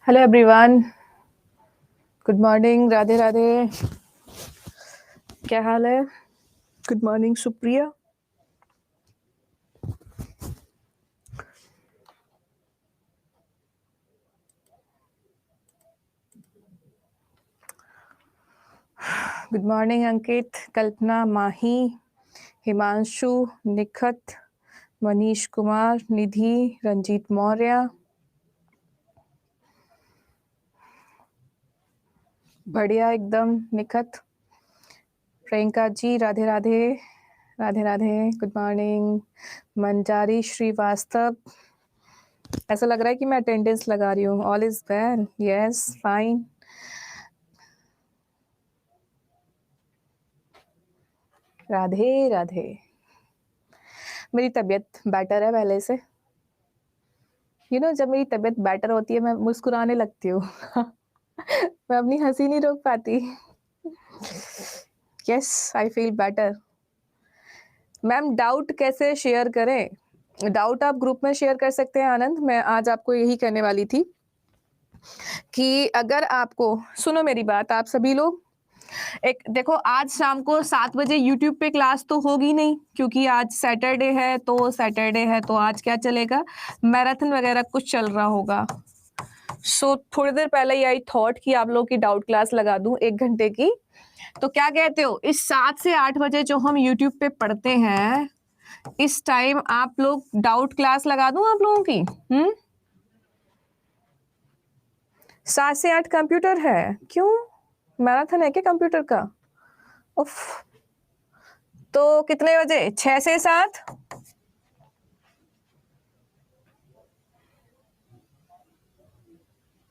Hello everyone, good morning. Radhe Radhe. क्या हाल है? Good morning Supriya. Good morning Ankit, Kalpana, Mahi, Himanshu, Nikhat, Manish Kumar, Nidhi, Ranjeet Maurya. बढ़िया एकदम निखत। प्रियंका जी, राधे राधे। Radhe Radhe, good morning. मंजारी श्रीवास्तव, ऐसा लग रहा है कि मैं अटेंडेंस लगा रही हूँ। All is well? Yes, fine. Radhe Radhe. मेरी तबीयत बेटर है पहले से। जब मेरी तबीयत बेटर होती है मैं मुस्कुराने लगती हूँ। मैं अपनी हंसी नहीं रोक पाती। Yes, I feel better. Ma'am, doubt कैसे शेयर करें? डाउट आप ग्रुप में शेयर कर सकते हैं आनंद। मैं आज आपको यही कहने वाली थी कि अगर आपको, सुनो मेरी बात आप सभी लोग, एक देखो, आज शाम को 7 बजे यूट्यूब पे क्लास तो होगी नहीं, क्योंकि आज सैटरडे है। तो आज क्या चलेगा, मैराथन वगैरह कुछ चल रहा होगा। थोड़ी देर पहले ही आई थॉट कि आप लोगों की डाउट क्लास लगा दूं 1 घंटे की। तो क्या कहते हो, इस 7 से 8 बजे जो हम यूट्यूब पे पढ़ते हैं, इस टाइम आप लोग डाउट क्लास लगा दूं आप लोगों की? 7 से 8 कंप्यूटर है? क्यों, मैराथन है क्या कंप्यूटर का? उफ। तो कितने बजे? 6 से 7?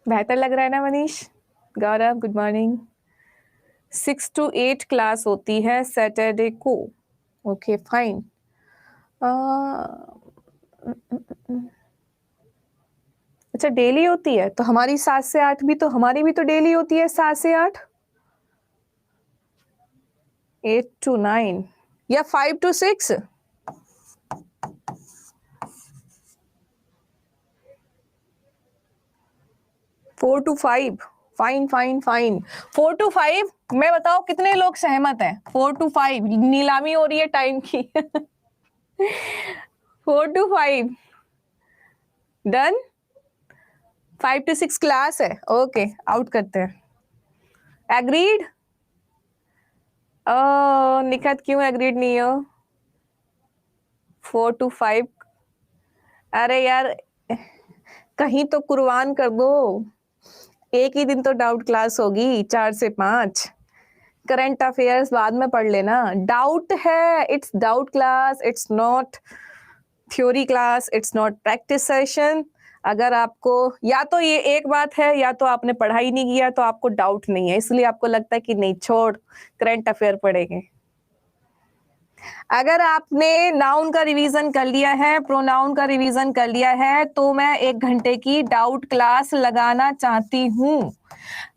बेहतर लग रहा है ना मनीष? गौरव, गुड मॉर्निंग। 6 to 8 क्लास होती है सैटरडे को। Okay fine. अच्छा, डेली होती है तो हमारी 7 से 8 भी तो, हमारी भी तो डेली होती है 7 से 8। 8 to 9 या 5 to 6? 4 to 5? Fine fine fine. 4 to 5 मैं बताओ कितने लोग सहमत हैं? 4 to 5 नीलामी हो रही है टाइम की। 4 to 5 डन। 5 to 6 क्लास है। ओके, आउट करते हैं। एग्रीड? निखत क्यों एग्रीड नहीं हो? 4 to 5? अरे यार, कहीं तो कुर्बान कर दो। एक ही दिन तो डाउट क्लास होगी, 4 से 5। करंट अफेयर्स बाद में पढ़ लेना। डाउट है, it's doubt class, it's not theory class, it's not practice session. अगर आपको, या तो ये एक बात है, या तो आपने पढ़ाई नहीं किया तो आपको डाउट नहीं है, इसलिए आपको लगता है कि नहीं छोड़, करंट अफेयर पढ़ेंगे। अगर आपने नाउन का रिवीजन कर लिया है, प्रोनाउन का रिवीजन कर लिया है, तो मैं 1 घंटे की डाउट क्लास लगाना चाहती हूँ।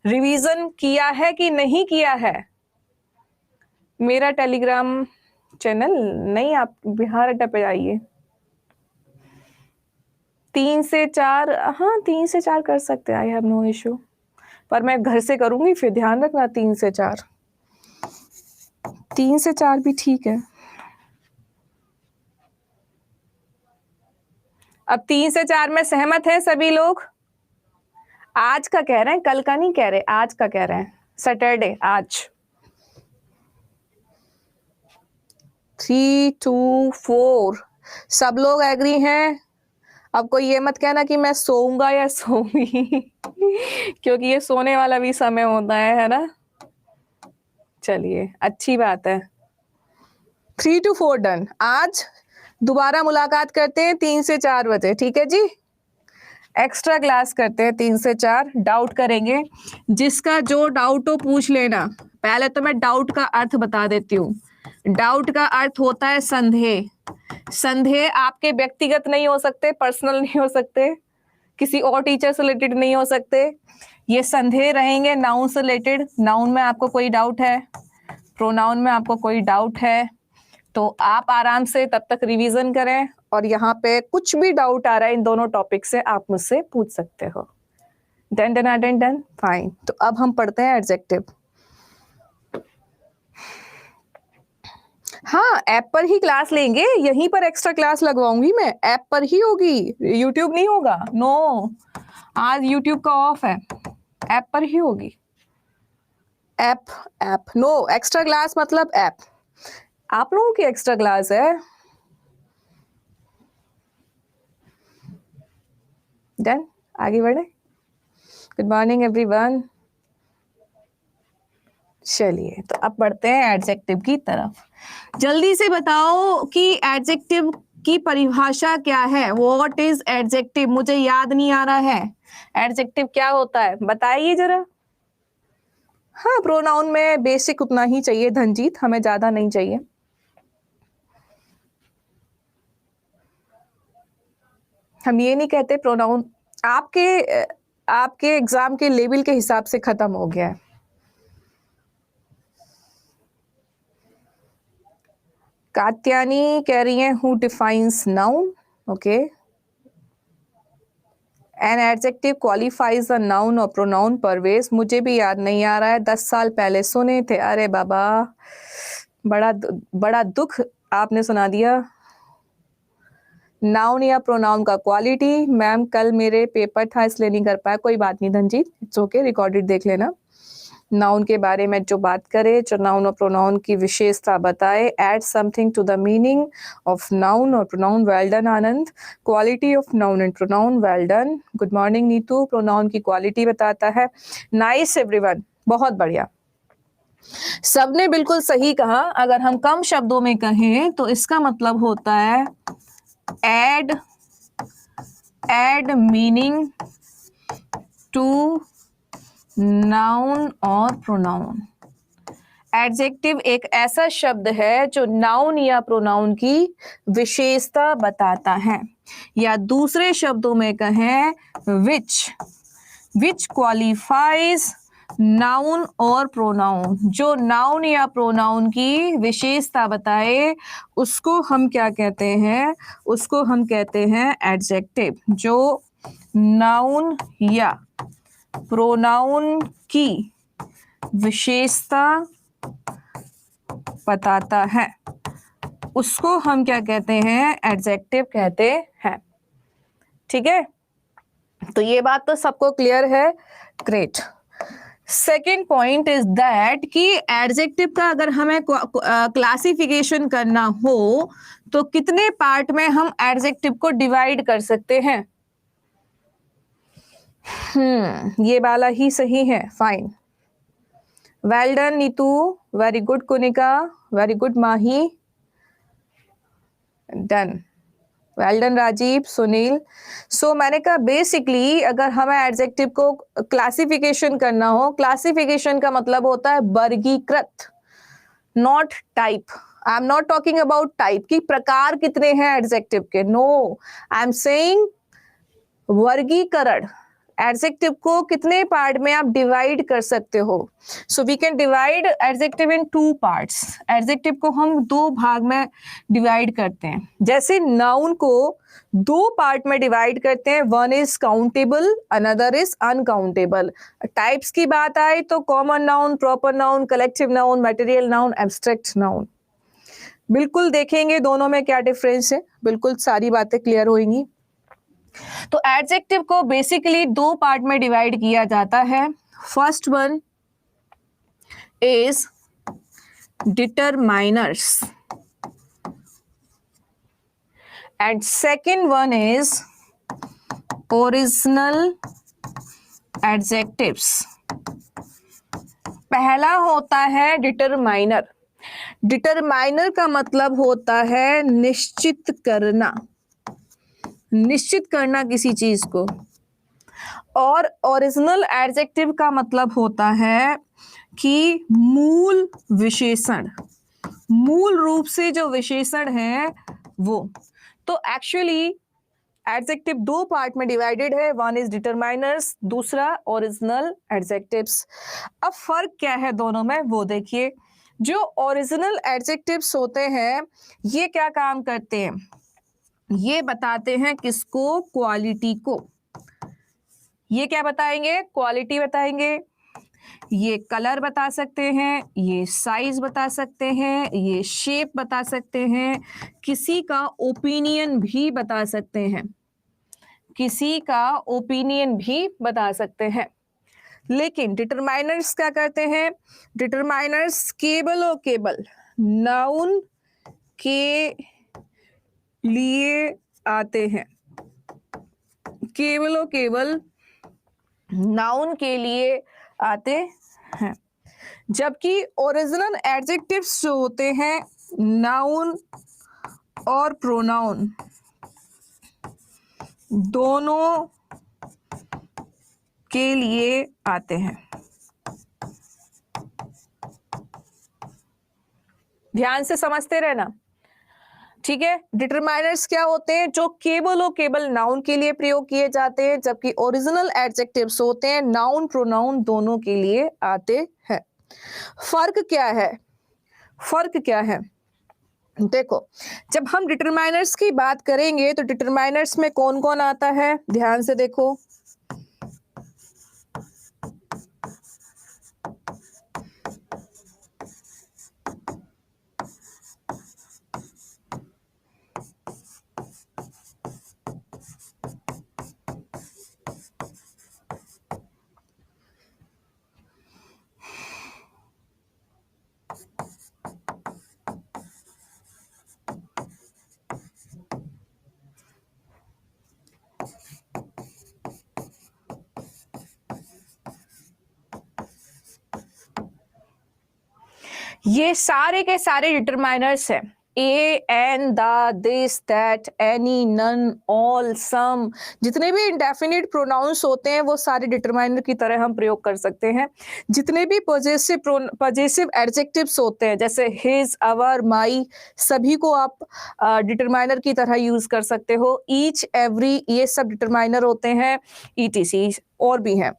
रिवीजन किया है कि नहीं किया है? मेरा टेलीग्राम चैनल नहीं, आप बिहार अड्डा पे जाइए। 3 से 4, हाँ 3 से 4 कर सकते हैं, आई हैव नो इशू। पर मैं घर से करूंगी, फिर ध्यान रखना 3 से 4। 3 से 4 भी ठीक है। अब 3 से 4 में सहमत हैं सभी लोग? आज का कह रहे हैं, कल का नहीं कह रहे, आज का कह रहे हैं, सैटरडे आज। 3 to 4 सब लोग एग्री हैं? अब कोई ये मत कहना कि मैं सोऊंगा या सोऊंगी। क्योंकि ये सोने वाला भी समय होता है ना। चलिए, अच्छी बात है। 3 to 4 डन। आज दोबारा मुलाकात करते हैं 3 से 4 बजे, ठीक है जी? एक्स्ट्रा क्लास करते हैं 3 से 4, डाउट करेंगे। जिसका जो डाउट हो पूछ लेना। पहले तो मैं डाउट का अर्थ बता देती हूँ। डाउट का अर्थ होता है संदेह। संदेह आपके व्यक्तिगत नहीं हो सकते, पर्सनल नहीं हो सकते, किसी और टीचर से रिलेटेड नहीं हो सकते। ये संदेह रहेंगे नाउन से रिलेटेड। नाउन में आपको कोई डाउट है, प्रोनाउन में आपको कोई डाउट है, तो आप आराम से तब तक रिवीजन करें, और यहाँ पे कुछ भी डाउट आ रहा है इन दोनों टॉपिक से आप मुझसे पूछ सकते हो। Done done done done, fine. तो अब हम पढ़ते हैं एडजेक्टिव। हाँ, ऐप पर ही क्लास लेंगे, यहीं पर एक्स्ट्रा क्लास लगवाऊंगी मैं, ऐप पर ही होगी, यूट्यूब नहीं होगा। नो, आज यूट्यूब का ऑफ है, ऐप पर ही होगी। App app no, extra class मतलब ऐप। आप लोगों की एक्स्ट्रा क्लास है। डन, आगे बढ़े। Good morning everyone. चलिए, तो अब बढ़ते हैं एडजेक्टिव की तरफ। जल्दी से बताओ कि एडजेक्टिव की परिभाषा क्या है। What is adjective? मुझे याद नहीं आ रहा है, एडजेक्टिव क्या होता है, बताइए जरा। हाँ, प्रोनाउन में बेसिक उतना ही चाहिए धनजीत, हमें ज्यादा नहीं चाहिए। हम ये नहीं कहते प्रोनाउन, आपके एग्जाम के लेवल के हिसाब से खत्म हो गया है। कात्यानी कह रही है who defines noun. Okay, an adjective qualifies a noun और प्रोनाउन। परवेज, मुझे भी याद नहीं आ रहा है, 10 साल पहले सुने थे। अरे बाबा, बड़ा दुख आपने सुना दिया। नाउन या प्रोनाउन का क्वालिटी, मैम कल मेरे पेपर था इसलिए नहीं कर पाया। कोई बात नहीं धनजीत, इट्स ओके, रिकॉर्डेड देख लेना। नाउन के बारे में जो बात करे, जो नाउन और प्रोनाउन की विशेषता बताए, add something to the meaning of noun और pronoun. Well done Anand. Quality of noun and pronoun, well done. Good morning Neetu. Pronoun की क्वालिटी बताता है। नाइस एवरीवन, बहुत बढ़िया, सबने बिल्कुल सही कहा। अगर हम कम शब्दों में कहें तो इसका मतलब होता है एड मीनिंग टू नाउन और प्रोनाउन। एडजेक्टिव एक ऐसा शब्द है जो नाउन या प्रोनाउन की विशेषता बताता है, या दूसरे शब्दों में कहें विच क्वालिफाइज नाउन और प्रोनाउन। जो नाउन या प्रोनाउन की विशेषता बताए उसको हम क्या कहते हैं? उसको हम कहते हैं एडजेक्टिव। जो नाउन या प्रोनाउन की विशेषता बताता है उसको हम क्या कहते हैं? एडजेक्टिव कहते हैं। ठीक है, तो ये बात तो सबको क्लियर है। Great. Second point is that कि एडजेक्टिव का अगर हमें क्लासिफिकेशन करना हो तो कितने पार्ट में हम एडजेक्टिव को डिवाइड कर सकते हैं? ये वाला ही सही है। Fine, well done Neetu, very good Kunika, very good Mahi, done, well done Rajeev, Sunil. So मैंने कहा बेसिकली अगर हमें एडजेक्टिव को क्लासिफिकेशन करना हो, क्लासिफिकेशन का मतलब होता है वर्गीकृत, not type. I am not talking about type की प्रकार कितने हैं एडजेक्टिव के, नो, आई एम सेइंग वर्गीकरण। एडजेक्टिव को कितने पार्ट में आप डिवाइड कर सकते हो? So we can divide adjective in 2 parts. Adjective को हम 2 भाग में डिवाइड करते हैं। जैसे नाउन को 2 पार्ट में डिवाइड करते हैं, one is countable, another is uncountable. Types की बात आए तो common noun, proper noun, collective noun, material noun, abstract noun. बिल्कुल देखेंगे दोनों में क्या डिफरेंस है, बिल्कुल सारी बातें क्लियर होंगी। तो एडजेक्टिव को बेसिकली 2 पार्ट में डिवाइड किया जाता है। First one is determiners and second one is original adjectives. पहला होता है डिटरमाइनर। डिटरमाइनर का मतलब होता है निश्चित करना, निश्चित करना किसी चीज को। और ओरिजिनल एडजेक्टिव का मतलब होता है कि मूल विशेषण, मूल रूप से जो विशेषण है वो। तो एक्चुअली एडजेक्टिव 2 पार्ट में डिवाइडेड है, वन इज डिटरमाइनर्स, दूसरा ओरिजिनल एडजेक्टिव्स। अब फर्क क्या है दोनों में वो देखिए। जो ओरिजिनल एडजेक्टिव्स होते हैं ये क्या काम करते हैं? ये बताते हैं किसको? क्वालिटी को। ये क्या बताएंगे? क्वालिटी बताएंगे, ये कलर बता सकते हैं, ये साइज बता सकते हैं, ये शेप बता सकते हैं, किसी का ओपिनियन भी बता सकते हैं, किसी का ओपिनियन भी बता सकते हैं। लेकिन डिटरमाइनर्स क्या करते हैं? डिटरमाइनर्स केवल और केवल नाउन के लिए आते हैं, केवल और केवल नाउन के लिए आते हैं, जबकि ओरिजिनल एडजेक्टिव्स जो होते हैं नाउन और प्रोनाउन दोनों के लिए आते हैं। ध्यान से समझते रहना, ठीक है। डिटरमाइनर्स क्या होते हैं? जो केवल और केवल नाउन के लिए प्रयोग किए जाते हैं, जबकि ओरिजिनल एडजेक्टिव्स होते हैं नाउन प्रोनाउन दोनों के लिए आते हैं। फर्क क्या है? फर्क क्या है? देखो, जब हम डिटरमाइनर्स की बात करेंगे तो डिटरमाइनर्स में कौन कौन आता है? ध्यान से देखो, ये सारे के सारे डिटरमाइनर्स हैं। A, an, the, this, that, any, none, all, some, जितने भी इंडेफिनिट प्रोनाउंस होते हैं वो सारे डिटरमाइनर की तरह हम प्रयोग कर सकते हैं। जितने भी पॉजेसिव एडजेक्टिव्स होते हैं जैसे हिज, अवर, माई, सभी को आप डिटरमाइनर की तरह यूज कर सकते हो। ईच, एवरी, ये सब डिटरमाइनर होते हैं। ईटीसी और भी हैं।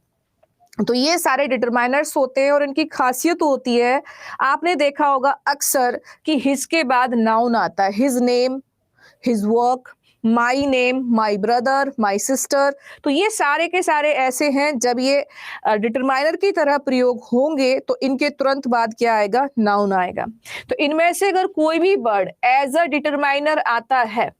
तो ये सारे डिटरमाइनर्स होते हैं और इनकी खासियत होती है, आपने देखा होगा अक्सर कि हिज के बाद नाउन आता है। His name, his work, my name, my brother, my sister. तो ये सारे के सारे ऐसे हैं, जब ये डिटरमाइनर की तरह प्रयोग होंगे तो इनके तुरंत बाद क्या आएगा? नाउन आएगा। तो इनमें से अगर कोई भी वर्ड एज अ डिटरमाइनर आता है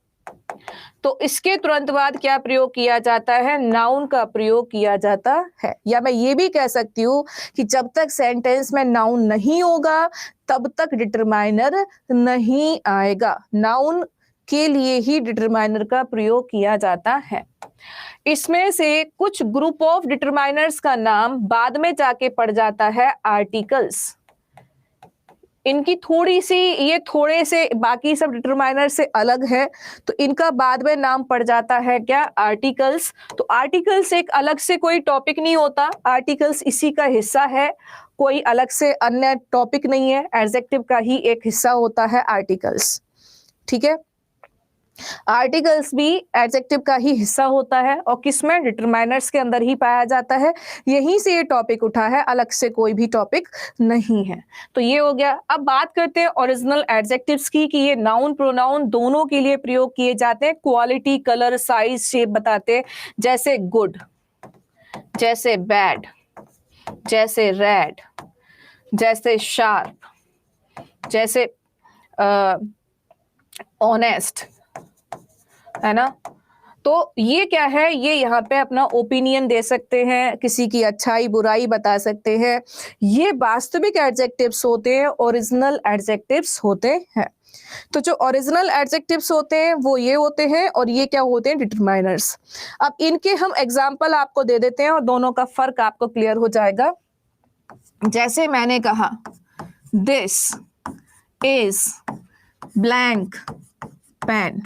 तो इसके तुरंत बाद क्या प्रयोग किया जाता है? नाउन का प्रयोग किया जाता है। या मैं ये भी कह सकती हूँ कि जब तक सेंटेंस में नाउन नहीं होगा तब तक डिटरमाइनर नहीं आएगा। नाउन के लिए ही डिटरमाइनर का प्रयोग किया जाता है। इसमें से कुछ ग्रुप ऑफ डिटरमाइनर्स का नाम बाद में जाके पड़ जाता है आर्टिकल्स। इनकी थोड़ी सी, ये थोड़े से बाकी सब डिटरमाइनर से अलग है, तो इनका बाद में नाम पड़ जाता है क्या? आर्टिकल्स। तो आर्टिकल्स एक अलग से कोई टॉपिक नहीं होता, आर्टिकल्स इसी का हिस्सा है, कोई अलग से अन्य टॉपिक नहीं है, एडजेक्टिव का ही एक हिस्सा होता है आर्टिकल्स। ठीक है, आर्टिकल्स भी एडजेक्टिव का ही हिस्सा होता है और किसमें? डिटरमाइनर्स के अंदर ही पाया जाता है। यहीं से ये टॉपिक उठा है, अलग से कोई भी टॉपिक नहीं है। तो ये हो गया। अब बात करते हैं ओरिजिनल एडजेक्टिव्स की कि ये नाउन प्रोनाउन दोनों के लिए प्रयोग किए जाते हैं। क्वालिटी, कलर, साइज, शेप बताते हैं। जैसे गुड, जैसे बैड, जैसे रेड, जैसे शार्प, जैसे ऑनेस्ट, है ना। तो ये क्या है? ये यहाँ पे अपना ओपिनियन दे सकते हैं, किसी की अच्छाई बुराई बता सकते हैं। ये वास्तविक एडजेक्टिव्स होते हैं, ओरिजिनल एडजेक्टिव्स होते हैं। तो जो ओरिजिनल एडजेक्टिव्स होते हैं वो ये होते हैं और ये क्या होते हैं? डिटरमाइनर्स। अब इनके हम एग्जाम्पल आपको दे देते हैं और दोनों का फर्क आपको क्लियर हो जाएगा। जैसे मैंने कहा दिस इज ब्लैंक पेन,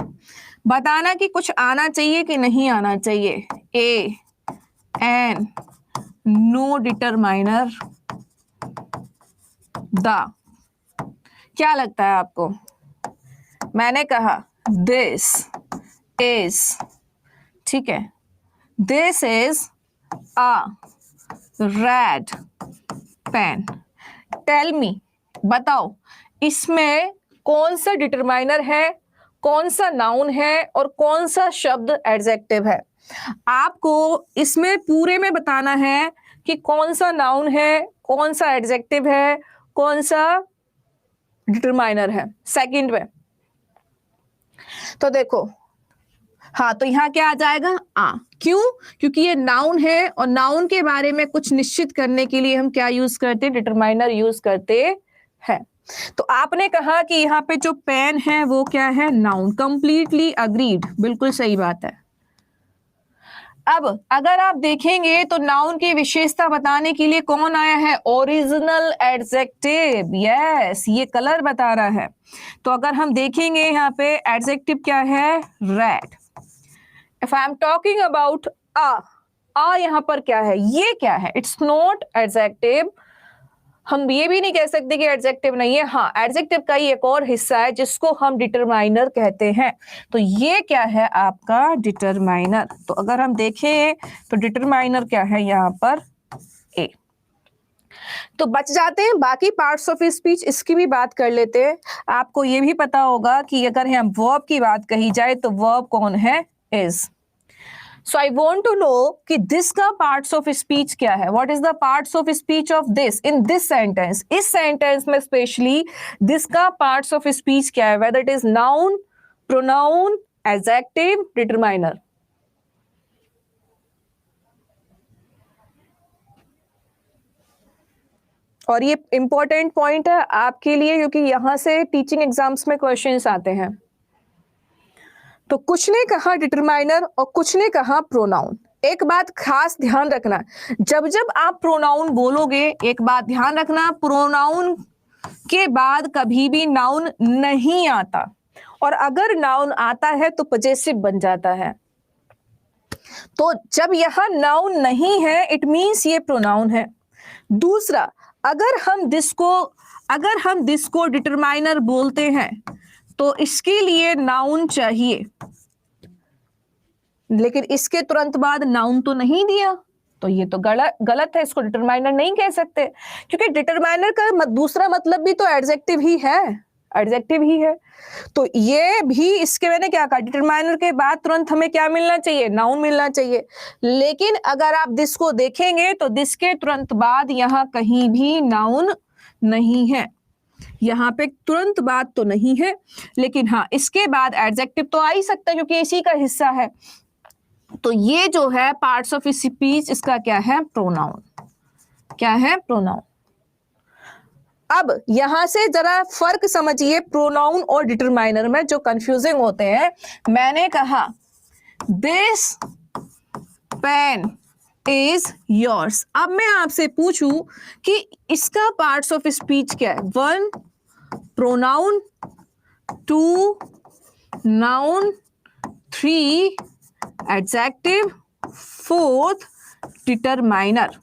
बताना कि कुछ आना चाहिए कि नहीं आना चाहिए। A N no determiner the. क्या लगता है आपको? मैंने कहा दिस इज, ठीक है, this is a red pen. Tell me, बताओ इसमें कौन सा डिटरमाइनर है, कौन सा नाउन है और कौन सा शब्द एडजेक्टिव है? आपको इसमें पूरे में बताना है कि कौन सा नाउन है, कौन सा एडजेक्टिव है, कौन सा डिटरमाइनर है सेकंड में। तो देखो, हाँ, तो यहां क्या आ जाएगा? आ। क्यों? क्योंकि ये नाउन है और नाउन के बारे में कुछ निश्चित करने के लिए हम क्या यूज करते हैं? डिटरमाइनर यूज करते हैं। तो आपने कहा कि यहाँ पे जो पेन है वो क्या है? नाउन। कंप्लीटली अग्रीड, बिल्कुल सही बात है। अब अगर आप देखेंगे तो नाउन की विशेषता बताने के लिए कौन आया है? Original adjective. यस, ये कलर बता रहा है। तो अगर हम देखेंगे यहाँ पे एडजेक्टिव क्या है? Red. If I am talking about uh यहां पर क्या है? ये क्या है? It's not adjective. हम ये भी नहीं कह सकते कि एडजेक्टिव नहीं है। हाँ, एडजेक्टिव का ही एक और हिस्सा है जिसको हम डिटरमाइनर कहते हैं। तो ये क्या है? आपका डिटरमाइनर। तो अगर हम देखें तो डिटरमाइनर क्या है यहां पर? ए। तो बच जाते हैं बाकी पार्ट्स ऑफ स्पीच, इसकी भी बात कर लेते हैं। आपको ये भी पता होगा कि अगर यहाँ वर्ब की बात कही जाए तो वर्ब कौन है? Is. So I want to know कि this का parts of speech क्या है? What is the parts of speech of this in this sentence? इस sentence में specially this का parts of speech क्या है? Whether it is noun, pronoun, adjective, determiner. और ये important point है आपके लिए क्योंकि यहां से teaching exams में questions आते हैं। तो कुछ ने कहा डिटरमाइनर और कुछ ने कहा प्रोनाउन। एक बात खास ध्यान रखना, जब जब आप प्रोनाउन बोलोगे एक बात ध्यान रखना, प्रोनाउन के बाद कभी भी नाउन नहीं आता, और अगर नाउन आता है तो पजेसिव बन जाता है। तो जब यहां नाउन नहीं है इट मींस ये प्रोनाउन है। दूसरा, अगर हम दिस को डिटरमाइनर बोलते हैं तो इसके लिए नाउन चाहिए, लेकिन इसके तुरंत बाद नाउन तो नहीं दिया, तो ये तो गलत है, इसको डिटरमाइनर नहीं कह सकते। क्योंकि डिटरमाइनर का दूसरा मतलब भी तो एडजेक्टिव ही है, एडजेक्टिव ही है। तो ये भी, इसके मैंने क्या कहा, डिटरमाइनर के बाद तुरंत हमें क्या मिलना चाहिए? नाउन मिलना चाहिए। लेकिन अगर आप दिस को देखेंगे तो दिस के तुरंत बाद यहां कहीं भी नाउन नहीं है, यहां पे तुरंत बाद तो नहीं है, लेकिन हाँ इसके बाद एडजेक्टिव तो आ ही सकता है क्योंकि इसी का हिस्सा है। तो ये जो है पार्ट्स ऑफ स्पीच, इसका क्या है? प्रोनाउन। क्या है? प्रोनाउन। अब यहां से जरा फर्क समझिए प्रोनाउन और डिटरमाइनर में जो कंफ्यूजिंग होते हैं। मैंने कहा दिस पेन इज योर्स। अब मैं आपसे पूछूं कि इसका पार्ट्स ऑफ स्पीच क्या है? 1 pronoun, 2 noun, 3 adjective, 4th determiner.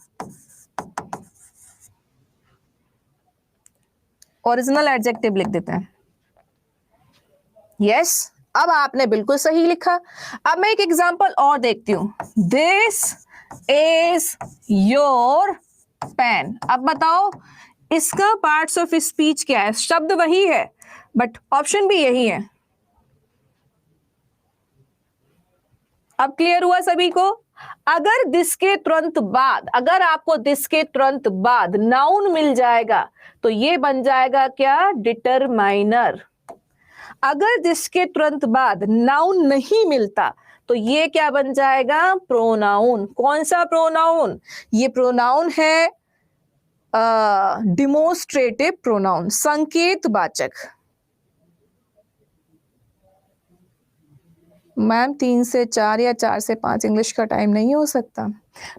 Original adjective लिख देते हैं। यस, अब आपने बिल्कुल सही लिखा। अब मैं एक एग्जांपल और देखती हूं। This is your pen. अब बताओ इसका पार्ट्स ऑफ स्पीच क्या है? शब्द वही है बट ऑप्शन भी यही है। अब क्लियर हुआ सभी को? अगर दिस के तुरंत बाद, अगर आपको दिस के तुरंत बाद नाउन मिल जाएगा तो ये बन जाएगा क्या? डिटरमाइनर। अगर दिस के तुरंत बाद नाउन नहीं मिलता तो ये क्या बन जाएगा? प्रोनाउन। कौन सा प्रोनाउन? ये प्रोनाउन है डिमोस्ट्रेटिव प्रोनाउन, संकेतवाचक। मैम 3 से 4 या 4 से 5 इंग्लिश का टाइम नहीं हो सकता?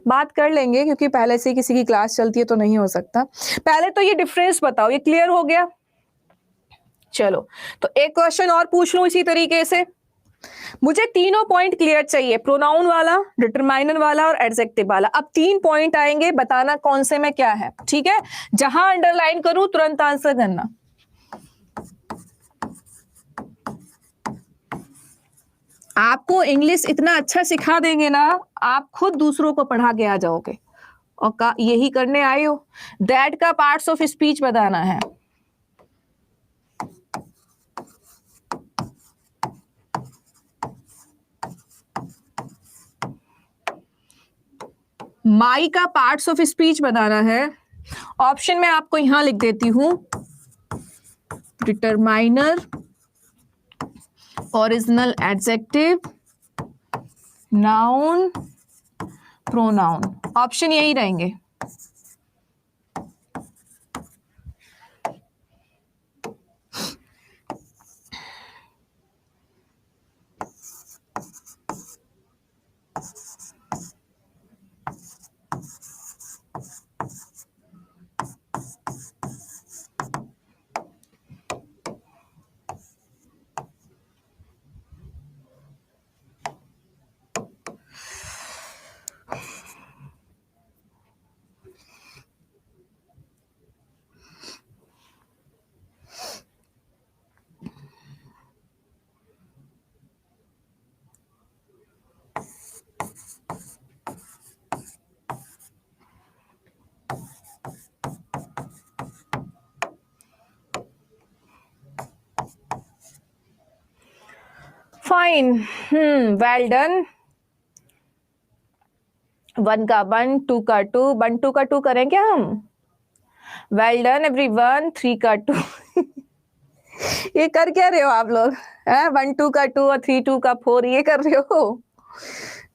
बात कर लेंगे क्योंकि पहले से किसी की क्लास चलती है तो नहीं हो सकता। पहले तो ये डिफरेंस बताओ, ये क्लियर हो गया? चलो, तो एक क्वेश्चन और पूछ लूं इसी तरीके से। मुझे तीनों पॉइंट क्लियर चाहिए, प्रोनाउन वाला, डिटरमाइनर वाला और एडजेक्टिव वाला। अब 3 पॉइंट आएंगे, बताना कौन से में क्या है, ठीक है? जहां अंडरलाइन करूं तुरंत आंसर करना। आपको इंग्लिश इतना अच्छा सिखा देंगे ना, आप खुद दूसरों को पढ़ा के आ जाओगे। और यही करने आए हो। दैट का पार्ट्स ऑफ स्पीच बताना है। माई का पार्ट्स ऑफ स्पीच बताना है। ऑप्शन में आपको यहां लिख देती हूं, determiner, original adjective, noun, pronoun. Option यही रहेंगे। Fine, well done. 1 का 1, 2 का 2, 1 2 का 2 करें क्या हम? Well done everyone. 3 का 2 ये कर क्या रहे हो आप लोग? 1 2 का 2 और 3 2 का 4 ये कर रहे हो?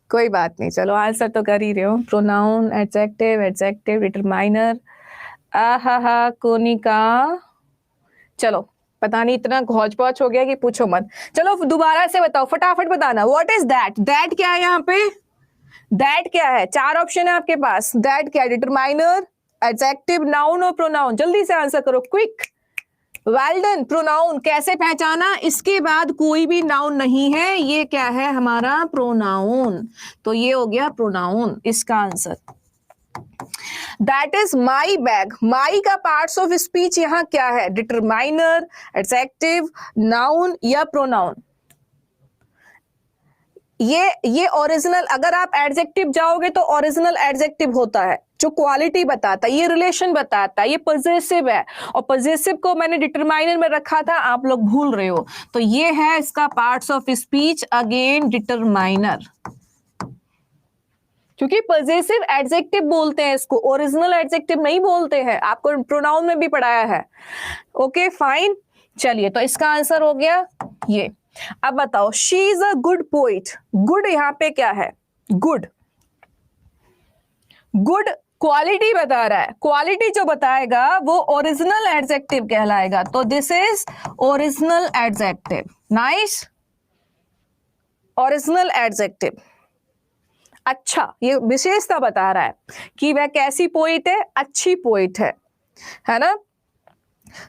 कोई बात नहीं, चलो आंसर तो कर ही रहे हो। Pronoun, adjective, adjective, determiner. आहा कोनिका, चलो पता नहीं इतना घौच पौच हो गया कि पूछो मत। चलो दोबारा से बताओ, फटाफट बताना। What is that? दैट क्या है यहाँ पे? दैट क्या है? 4 ऑप्शन है आपके पास। दैट क्या है? डिटरमाइनर, एडजेक्टिव, नाउन और प्रोनाउन। जल्दी से आंसर करो, क्विक। Well done. प्रोनाउन कैसे पहचाना? इसके बाद कोई भी नाउन नहीं है, ये क्या है? हमारा प्रोनाउन। तो ये हो गया प्रोनाउन इसका answer. That is my bag. My का पार्ट्स ऑफ स्पीच यहां क्या है? डिटरमाइनर, एडजेक्टिव, नाउन या प्रोनाउन। ये ओरिजिनल, अगर आप एडजेक्टिव जाओगे तो ओरिजिनल एडजेक्टिव होता है जो क्वालिटी बताता है, ये रिलेशन बताता है, ये पॉजेसिव है। और पॉजेसिव को मैंने डिटरमाइनर में रखा था, आप लोग भूल रहे हो। तो ये है इसका parts of speech, again determiner, क्योंकि पॉजेसिव एडजेक्टिव बोलते हैं इसको, ओरिजिनल एडजेक्टिव नहीं बोलते हैं। आपको प्रोनाउन में भी पढ़ाया है। ओके फाइन, चलिए तो इसका आंसर हो गया ये। अब बताओ, she is a good poet. Good यहां पे क्या है? गुड, गुड क्वालिटी बता रहा है। क्वालिटी जो बताएगा वो ओरिजिनल एडजेक्टिव कहलाएगा। तो this is original adjective. Nice, original adjective. अच्छा, ये विशेषता बता रहा है कि वह कैसी पोइट है? अच्छी पोइट है ना।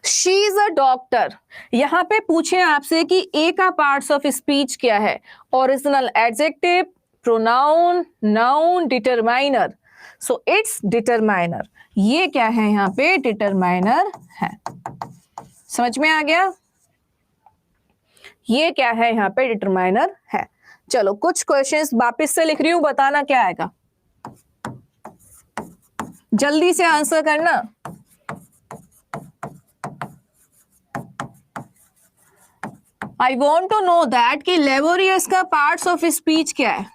She is a doctor. यहां पे पूछे आपसे कि ए का पार्ट्स ऑफ स्पीच क्या है? Original adjective, pronoun, noun, determiner. So it's determiner. ये क्या है यहां पे? डिटरमाइनर है। समझ में आ गया? ये क्या है यहां पे? डिटरमाइनर है। चलो कुछ क्वेश्चंस वापस से लिख रही हूं, बताना क्या आएगा, जल्दी से आंसर करना। I want to know that कि लेबोरियस का पार्ट्स ऑफ स्पीच क्या है।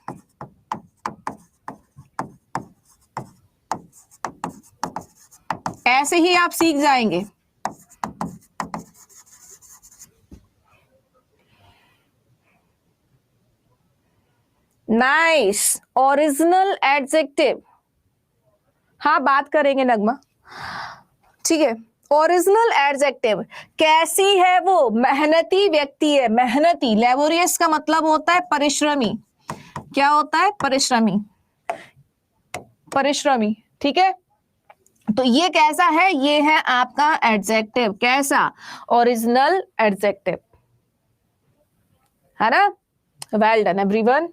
ऐसे ही आप सीख जाएंगे। Nice, original adjective. हाँ बात करेंगे नगमा, ठीक है। ओरिजिनल एडजेक्टिव कैसी है? वो मेहनती व्यक्ति है। मेहनती, लेबोरियस का मतलब होता है परिश्रमी। क्या होता है? परिश्रमी, परिश्रमी, ठीक है। तो ये कैसा है? ये है आपका एडजेक्टिव। कैसा? ओरिजिनल एडजेक्टिव, है ना। Well done everyone.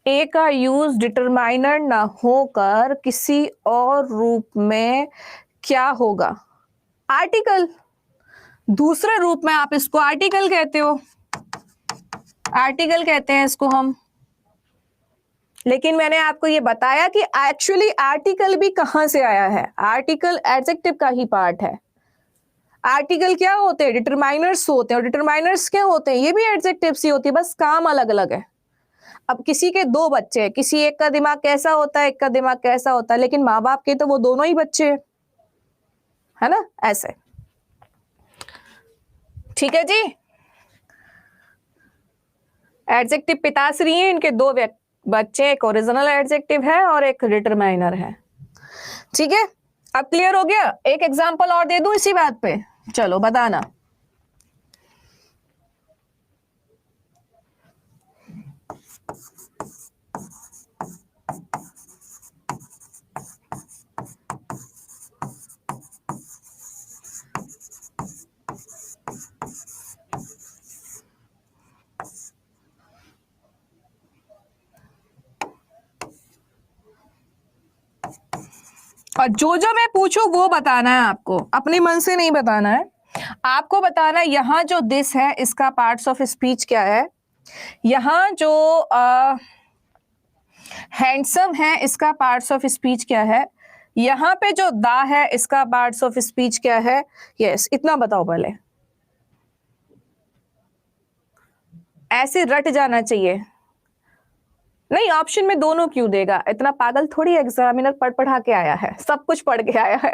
ए का यूज डिटरमाइनर ना होकर किसी और रूप में क्या होगा? आर्टिकल। दूसरे रूप में आप इसको आर्टिकल कहते हो, आर्टिकल कहते हैं इसको हम। लेकिन मैंने आपको ये बताया कि एक्चुअली आर्टिकल भी कहां से आया है। आर्टिकल एडजेक्टिव का ही पार्ट है। आर्टिकल क्या होते हैं? डिटरमाइनर्स होते हैं। और डिटरमाइनर्स क्या होते हैं? ये भी एडजेक्टिव्स ही होती है, बस काम अलग अलग है। अब किसी के 2 बच्चे हैं, किसी एक का दिमाग कैसा होता है, एक का दिमाग कैसा होता है, लेकिन माँ बाप के तो वो दोनों ही बच्चे हैं, है ना, ऐसे। ठीक है जी। एडजेक्टिव पिताश्री है, इनके 2 बच्चे, एक ओरिजिनल एडजेक्टिव है और एक डिटरमाइनर है। ठीक है, अब क्लियर हो गया। एक एग्जांपल और दे दूं इसी बात पे, चलो बताना। और जो जो मैं पूछूं वो बताना है आपको, अपने मन से नहीं बताना है। आपको बताना है यहाँ जो दिस है इसका पार्ट्स ऑफ स्पीच क्या है, यहाँ जो हैंडसम है इसका पार्ट्स ऑफ स्पीच क्या है, यहाँ पे जो दा है इसका पार्ट्स ऑफ स्पीच क्या है। यस, इतना बताओ पहले, ऐसे रट जाना चाहिए। नहीं, ऑप्शन में दोनों क्यों देगा, इतना पागल थोड़ी एग्जामिनर पढ़ पढ़ा के आया है, सब कुछ पढ़ के आया है।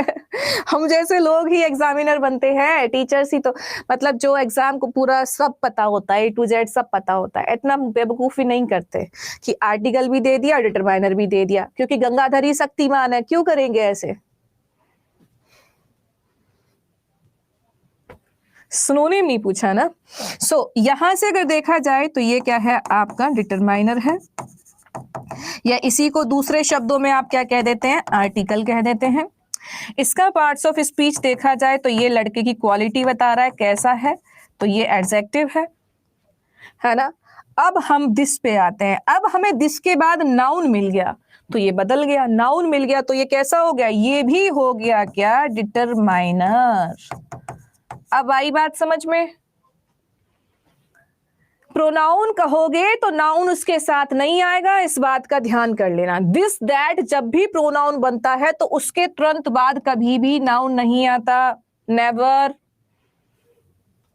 हम जैसे लोग ही एग्जामिनर बनते हैं, टीचर्स ही तो, मतलब जो एग्जाम को पूरा सब पता होता है, A to Z सब पता होता है, इतना बेवकूफी नहीं करते कि आर्टिकल भी दे दिया, डिटरमाइनर भी दे दिया, क्योंकि गंगाधर ही शक्तिमान है, क्यों करेंगे ऐसे। स्नोनेम नहीं पूछा ना। यहां से अगर देखा जाए तो ये क्या है, आपका डिटरमाइनर है, या इसी को दूसरे शब्दों में आप क्या कह देते हैं, आर्टिकल कह देते हैं। इसका पार्ट्स ऑफ स्पीच देखा जाए तो ये लड़के की क्वालिटी बता रहा है कैसा है, तो ये एडजेक्टिव है ना। अब हम दिस पे आते हैं, अब हमें दिस के बाद नाउन मिल गया तो ये बदल गया, नाउन मिल गया तो ये कैसा हो गया, ये भी हो गया क्या, डिटरमाइनर। अब आई बात समझ में। प्रोनाउन कहोगे तो नाउन उसके साथ नहीं आएगा, इस बात का ध्यान कर लेना। दिस दैट जब भी प्रोनाउन बनता है तो उसके तुरंत बाद कभी भी नाउन नहीं आता, नेवर।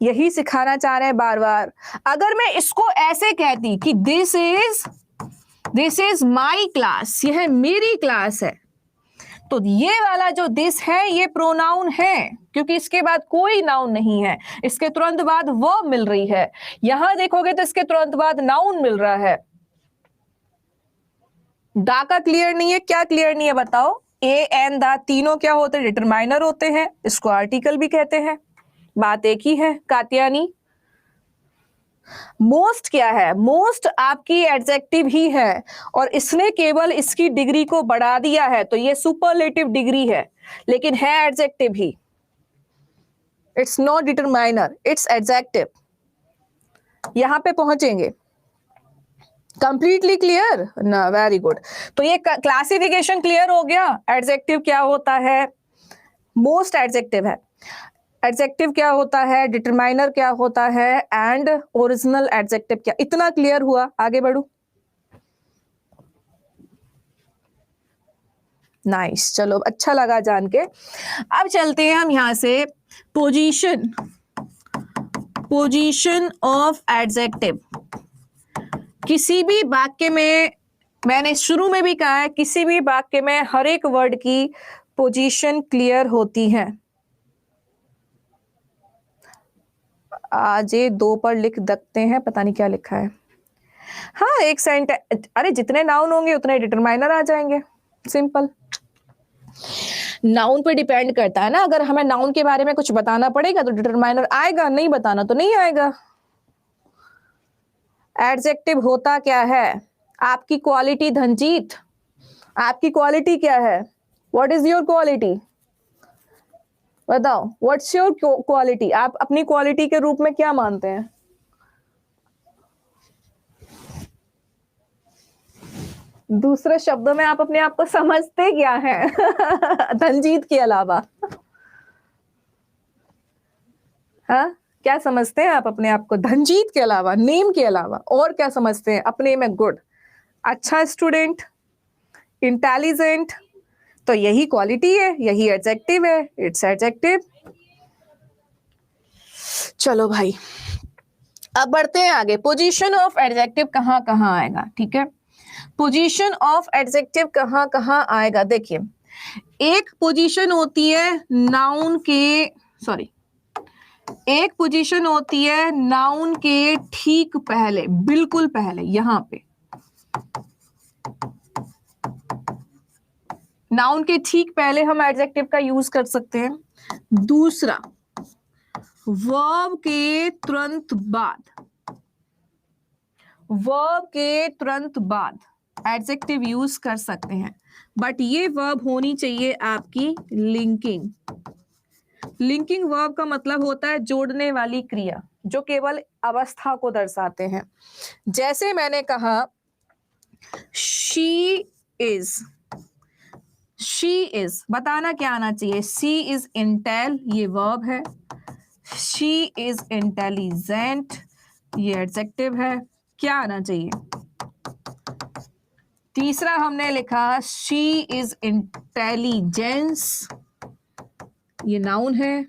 यही सिखाना चाह रहे हैं बार बार। अगर मैं इसको ऐसे कहती कि दिस इज माई क्लास, यह मेरी क्लास है, तो ये वाला जो दिस है ये प्रोनाउन है, क्योंकि इसके बाद कोई नाउन नहीं है, इसके तुरंत बाद वर्ब मिल रही है। यहां देखोगे तो इसके तुरंत बाद नाउन मिल रहा है। दा का क्लियर नहीं है, क्या क्लियर नहीं है बताओ। ए एंड दा तीनों क्या होते हैं, डिटरमाइनर होते हैं, इसको आर्टिकल भी कहते हैं, बात एक ही है कात्यानी। मोस्ट क्या है, मोस्ट आपकी एडजेक्टिव ही है और इसने केवल इसकी डिग्री को बढ़ा दिया है, तो ये सुपरलेटिव डिग्री है, लेकिन है adjective he. It's not determiner, it's adjective. यहां पे पहुंचेंगे। कंप्लीटली क्लियर ना, वेरी गुड। तो ये क्लासिफिकेशन क्लियर हो गया। एडजेक्टिव क्या होता है, मोस्ट एडजेक्टिव है, एडजेक्टिव क्या होता है, डिटरमाइनर क्या होता है, एंड ओरिजिनल एडजेक्टिव क्या, इतना क्लियर हुआ। आगे बढ़ू, नाइस, चलो अच्छा लगा जान के। अब चलते हैं हम यहां से, पोजीशन ऑफ एडजेक्टिव। किसी भी वाक्य में, मैंने शुरू में भी कहा है, किसी भी वाक्य में हर एक वर्ड की पोजीशन क्लियर होती है। आज ये 2 पर लिख सकते हैं, पता नहीं क्या लिखा है। हाँ, एक सेंटेंस, अरे जितने नाउन होंगे उतने डिटरमाइनर आ जाएंगे, सिंपल। नाउन पे डिपेंड करता है ना, अगर हमें नाउन के बारे में कुछ बताना पड़ेगा तो डिटरमाइनर आएगा, नहीं बताना तो नहीं आएगा। एडजेक्टिव होता क्या है, आपकी क्वालिटी। धनजीत, आपकी क्वालिटी क्या है, व्हाट इज योर क्वालिटी, बताओ, व्हाट्स योर क्वालिटी, आप अपनी क्वालिटी के रूप में क्या मानते हैं। दूसरे शब्दों में आप अपने आप को समझते क्या हैं धनजीत के अलावा, हाँ, क्या समझते हैं आप अपने आप को, धनजीत के अलावा, नेम के अलावा और क्या समझते हैं अपने में, गुड, अच्छा स्टूडेंट, इंटेलिजेंट, तो यही क्वालिटी है, यही एडजेक्टिव है, इट्स एडजेक्टिव। चलो भाई, अब बढ़ते हैं आगे, पोजीशन ऑफ एडजेक्टिव कहाँ कहाँ आएगा, ठीक है। पोजीशन ऑफ एडजेक्टिव कहाँ कहाँ आएगा, देखिए एक पोजीशन होती है नाउन के, सॉरी, एक पोजीशन होती है नाउन के ठीक पहले, बिल्कुल पहले, यहां पे नाउन के ठीक पहले हम एडजेक्टिव का यूज कर सकते हैं। दूसरा, वर्ब के तुरंत बाद, वर्ब के तुरंत बाद एडजेक्टिव यूज कर सकते हैं, बट ये वर्ब होनी चाहिए आपकी लिंकिंग। लिंकिंग वर्ब का मतलब होता है जोड़ने वाली क्रिया, जो केवल अवस्था को दर्शाते हैं। जैसे मैंने कहा शी इज, शी इज, बताना क्या आना चाहिए, सी इज इंटेल, ये वर्ब है। शी इज इंटेलिजेंट, ये एडजेक्टिव है, क्या आना चाहिए। तीसरा हमने लिखा शी इज इंटेलिजेंस, ये नाउन है।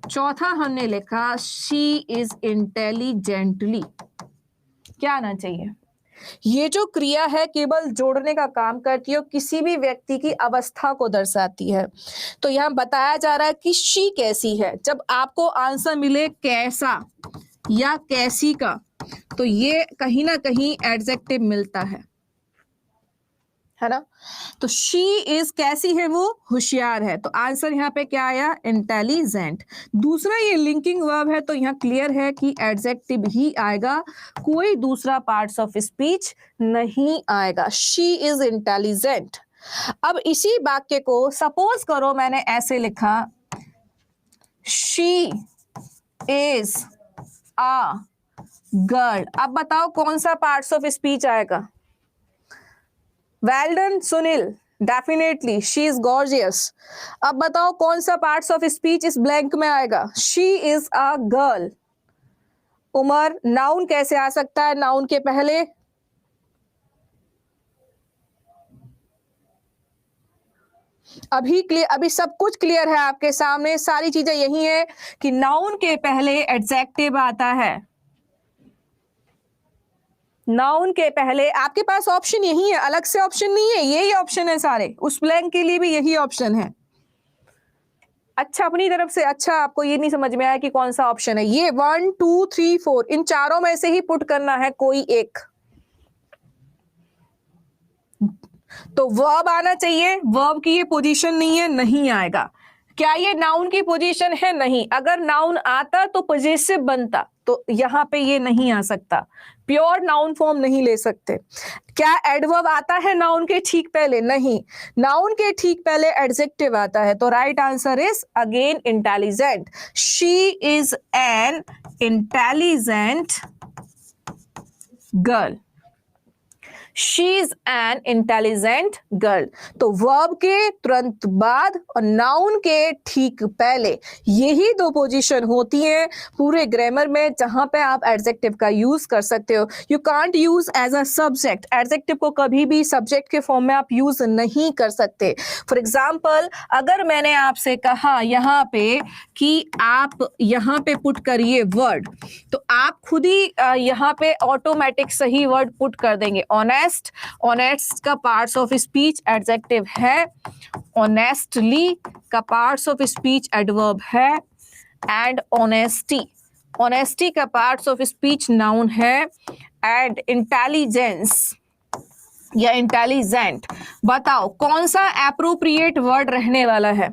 चौथा हमने लिखा शी इज इंटेलिजेंटली, क्या आना चाहिए। ये जो क्रिया है केवल जोड़ने का काम करती है और किसी भी व्यक्ति की अवस्था को दर्शाती है। तो यहां बताया जा रहा है कि शी कैसी है। जब आपको आंसर मिले कैसा या कैसी का, तो ये कहीं ना कहीं एडजेक्टिव मिलता है ना। तो शी इज कैसी है, वो होशियार है, तो आंसर यहाँ पे क्या आया, इंटेलिजेंट। दूसरा, ये लिंकिंग वर्ब है, तो यहाँ क्लियर है कि एडजेक्टिव ही आएगा, कोई दूसरा पार्ट्स ऑफ स्पीच नहीं आएगा। She is intelligent. अब इसी वाक्य को सपोज करो मैंने ऐसे लिखा, शी इज अ गर्ल। अब बताओ कौन सा पार्ट्स ऑफ स्पीच आएगा। Well done Sunil, definitely she is gorgeous. अब बताओ कौन सा पार्ट्स ऑफ स्पीच इस ब्लैंक में आएगा, she is a girl. Umar, noun कैसे आ सकता है नाउन के पहले, अभी क्लियर, अभी सब कुछ क्लियर है आपके सामने, सारी चीजें यही है कि नाउन के पहले एडजेक्टिव आता है। नाउन के पहले आपके पास ऑप्शन यही है, अलग से ऑप्शन नहीं है, यही ऑप्शन है सारे, उस ब्लैंक के लिए भी यही ऑप्शन है। अच्छा, अपनी तरफ से अच्छा आपको ये नहीं समझ में आया कि कौन सा ऑप्शन है, ये 1 2 3 4 इन चारों में से ही पुट करना है कोई एक। तो वर्ब आना चाहिए, वर्ब की ये पोजीशन नहीं है, नहीं आएगा। क्या ये नाउन की पोजीशन है, नहीं। अगर नाउन आता तो पॉजिटिव बनता, तो यहां पे ये नहीं आ सकता, प्योर नाउन फॉर्म नहीं ले सकते। क्या एडवर्ब आता है नाउन के ठीक पहले, नहीं। नाउन के ठीक पहले एडजेक्टिव आता है, तो right answer is again intelligent. She is an intelligent girl, she is an intelligent girl. तो वर्ब के तुरंत बाद और नाउन के ठीक पहले यही दो पोजीशन होती हैं पूरे ग्रामर में जहां पे आप एडजेक्टिव का यूज कर सकते हो। You can't use as a subject, adjective को कभी भी सब्जेक्ट के फॉर्म में आप यूज नहीं कर सकते। फॉर एग्जाम्पल, अगर मैंने आपसे कहा यहाँ पे कि आप यहाँ पे पुट करिए वर्ड, तो आप खुद ही यहाँ पे ऑटोमेटिक सही वर्ड पुट कर देंगे। ऑनेस्ट, ऑनेस्ट का पार्ट्स ऑफ स्पीच एडजेक्टिव है, ऑनेस्टली का पार्ट्स ऑफ स्पीच एडवर्ब है, एंड ऑनेस्टी, ऑनेस्टी का पार्ट्स ऑफ स्पीच नाउन है, एंड इंटेलिजेंस या इंटेलिजेंट। बताओ कौन सा एप्रोप्रिएट वर्ड रहने वाला है।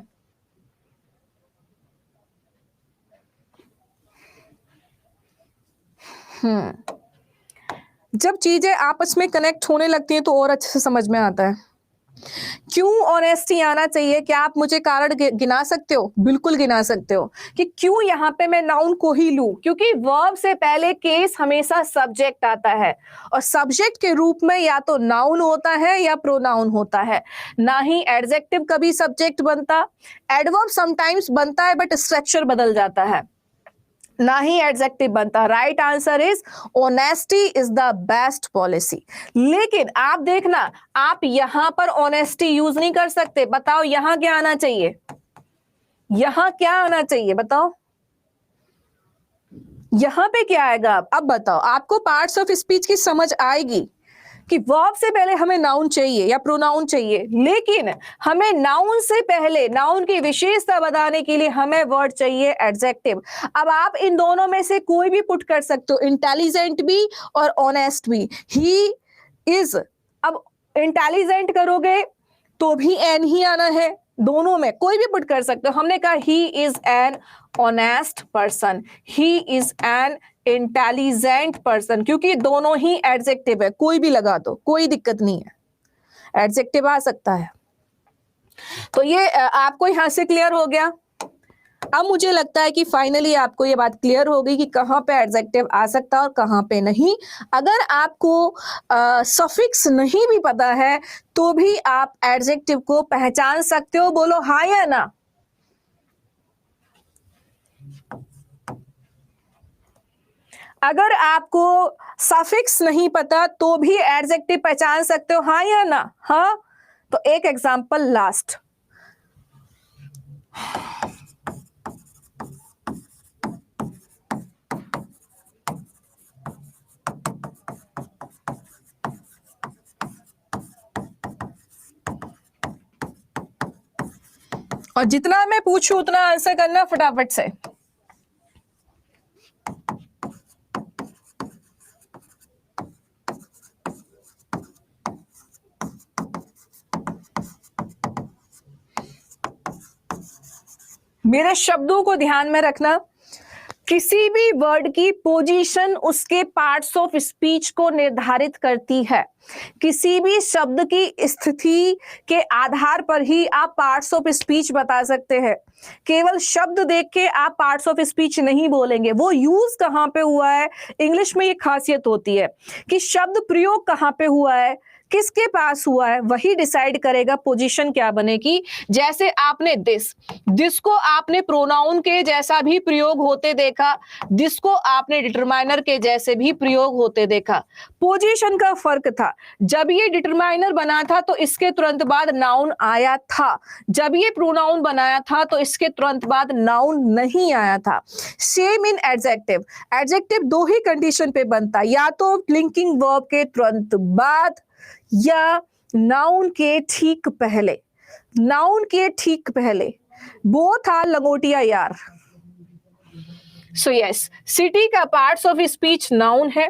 जब चीजें आपस में कनेक्ट होने लगती हैं तो और अच्छे से समझ में आता है। क्यों ऑनेस्टी आना चाहिए, क्या आप मुझे कारण गिना सकते हो, बिल्कुल गिना सकते हो कि क्यों यहाँ पे मैं नाउन को ही लूं, क्योंकि वर्ब से पहले केस हमेशा सब्जेक्ट आता है, और सब्जेक्ट के रूप में या तो नाउन होता है या प्रोनाउन होता है, ना ही एडजेक्टिव कभी सब्जेक्ट बनता। एडवर्ब समटाइम्स बनता है बट स्ट्रक्चर बदल जाता है, ना ही एडजेक्टिव बनता। Right answer is honesty is the best policy. लेकिन आप देखना, आप यहां पर ऑनेस्टी यूज नहीं कर सकते। बताओ यहां क्या आना चाहिए, यहां क्या आना चाहिए, बताओ। यहां पे क्या आएगा? अब बताओ, आपको पार्ट्स ऑफ स्पीच की समझ आएगी कि वर्ब से पहले हमें नाउन चाहिए या प्रोनाउन चाहिए, लेकिन हमें नाउन से पहले नाउन की विशेषता बताने के लिए हमें वर्ड चाहिए एडजेक्टिव। अब आप इन दोनों में से कोई भी पुट कर सकते हो, इंटेलिजेंट भी और ऑनेस्ट भी। ही इज, अब इंटेलिजेंट करोगे तो भी एन ही आना है, दोनों में कोई भी पुट कर सकते हो। हमने कहा he is an honest person, he is an intelligent person, क्योंकि दोनों ही एडजेक्टिव है, कोई भी लगा दो, कोई दिक्कत नहीं है, एडजेक्टिव आ सकता है। तो ये आपको यहां से क्लियर हो गया। अब मुझे लगता है कि फाइनली आपको ये बात क्लियर हो गई कि कहां पे एडजेक्टिव आ सकता है और कहां पे नहीं। अगर आपको सफिक्स नहीं भी पता है तो भी आप एडजेक्टिव को पहचान सकते हो। बोलो हाँ या ना? अगर आपको सफिक्स नहीं पता तो भी एडजेक्टिव पहचान सकते हो, हाँ या ना? हाँ। तो एक एग्जांपल लास्ट, और जितना मैं पूछूं उतना आंसर करना फटाफट से। मेरे शब्दों को ध्यान में रखना। किसी भी वर्ड की पोजीशन उसके पार्ट्स ऑफ स्पीच को निर्धारित करती है। किसी भी शब्द की स्थिति के आधार पर ही आप पार्ट्स ऑफ स्पीच बता सकते हैं। केवल शब्द देख के आप पार्ट्स ऑफ स्पीच नहीं बोलेंगे। वो यूज कहां पे हुआ है, इंग्लिश में ये खासियत होती है कि शब्द प्रयोग कहां पे हुआ है, किसके पास हुआ है, वही डिसाइड करेगा पोजीशन क्या बनेगी। जैसे आपने दिस को आपने प्रोनाउन के जैसा भी प्रयोग होते देखा, दिस को आपने डिटरमाइनर के जैसे भी प्रयोग होते देखा। पोजीशन का फर्क था। जब ये डिटरमाइनर बना था तो इसके तुरंत बाद नाउन आया था, जब ये प्रोनाउन बनाया था तो इसके तुरंत बाद नाउन नहीं आया था। Same in adjective. एडजेक्टिव दो ही कंडीशन पे बनता, या तो लिंकिंग वर्ब के तुरंत बाद या नाउन के ठीक पहले। नाउन के ठीक पहले वो था लंगोटिया यार। सो यस, सिटी का पार्ट्स ऑफ स्पीच नाउन है।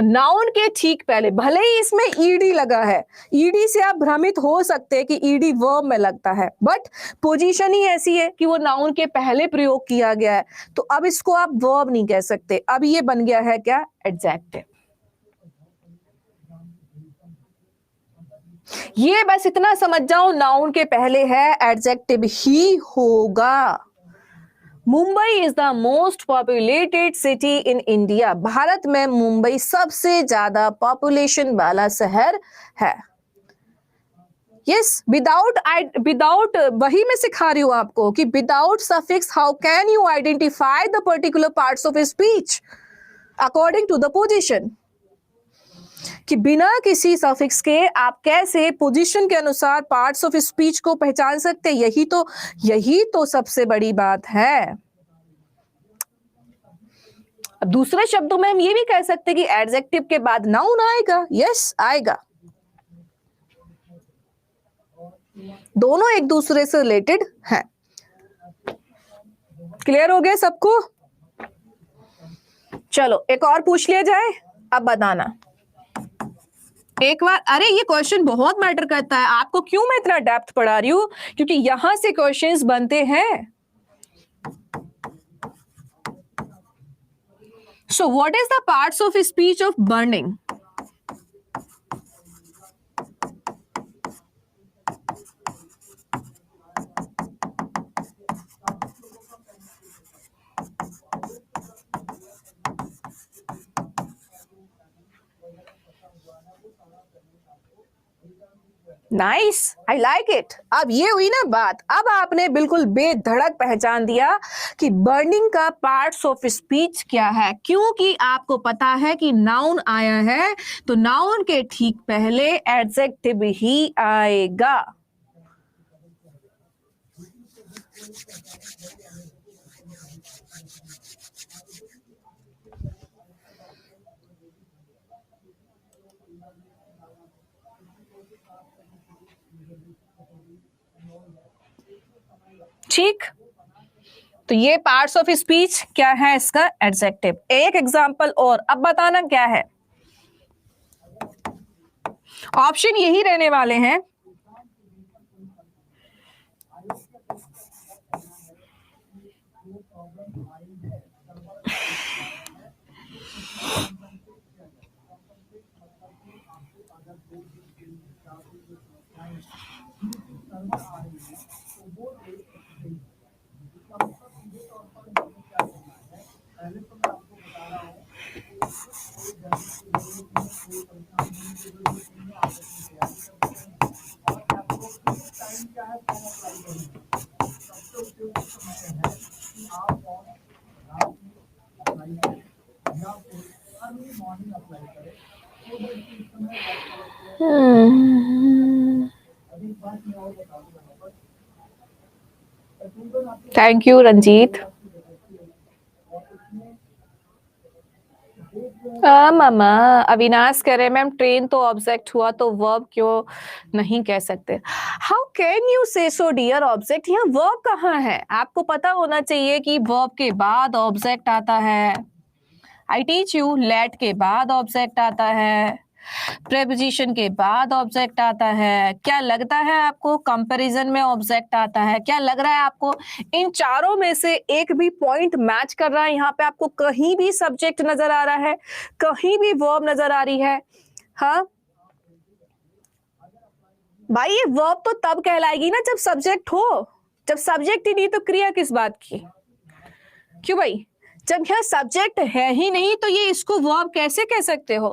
नाउन के ठीक पहले, भले ही इसमें ईडी लगा है, ईडी से आप भ्रमित हो सकते हैं कि ईडी वर्ब में लगता है, बट पोजीशन ही ऐसी है कि वो नाउन के पहले प्रयोग किया गया है, तो अब इसको आप वर्ब नहीं कह सकते। अब ये बन गया है क्या? एडजेक्टिव। ये बस इतना समझ जाओ, नाउन के पहले है, एडजेक्टिव ही होगा। Mumbai is the most populated city in India. Bharat में मुंबई सबसे ज्यादा पॉपुलेशन वाला शहर है। यस, विदाउट वही मैं सिखा रही हूं आपको कि without suffix how can you identify the particular parts of speech according to the position. कि बिना किसी सफिक्स के आप कैसे पोजीशन के अनुसार पार्ट्स ऑफ स्पीच को पहचान सकते हैं। यही तो सबसे बड़ी बात है। अब दूसरे शब्दों में हम ये भी कह सकते हैं कि एडजेक्टिव के बाद नाउन आएगा। यस, आएगा। दोनों एक दूसरे से रिलेटेड हैं। क्लियर हो गया सबको? चलो एक और पूछ लिया जाए, अब बताना एक बार। अरे ये क्वेश्चन बहुत मैटर करता है। आपको क्यों मैं इतना डेप्थ पढ़ा रही हूं? क्योंकि यहां से क्वेश्चंस बनते हैं। So what is the parts of speech of burning? Nice, I like it. अब ये हुई ना बात, अब आपने बिल्कुल बेधड़क पहचान दिया कि बर्निंग का पार्ट्स ऑफ स्पीच क्या है। क्योंकि आपको पता है कि नाउन आया है तो नाउन के ठीक पहले एडजेक्टिव ही आएगा। ठीक, तो ये पार्ट्स ऑफ स्पीच क्या है इसका एडजेक्टिव। एक एग्जांपल और, अब बताना क्या है। ऑप्शन यही रहने वाले हैं। Thank you Ranjeet. मामा अविनाश कह रहे मैम ट्रेन तो ऑब्जेक्ट हुआ तो वर्ब क्यों नहीं कह सकते। हाउ कैन यू से सो डियर, ऑब्जेक्ट यहाँ वर्ब कहाँ है। आपको पता होना चाहिए कि वर्ब के बाद ऑब्जेक्ट आता है। आई टीच यू, लेट के बाद ऑब्जेक्ट आता है, प्रेपोजिशन के बाद ऑब्जेक्ट आता है। क्या लगता है आपको कंपैरिजन में ऑब्जेक्ट आता है। क्या लग रहा है आपको इन चारों में से एक भी पॉइंट मैच कर रहा है। यहाँ पे आपको कहीं भी सब्जेक्ट नजर आ रहा है, कहीं भी वर्ब नजर आ रही है। हाँ भाई, ये वर्ब तो तब कहलाएगी ना जब सब्जेक्ट हो। जब सब्जेक्ट ही नहीं तो क्रिया किस बात की। क्यों भाई, जब यह सब्जेक्ट है ही नहीं तो ये इसको वर्ब कैसे कह सकते हो।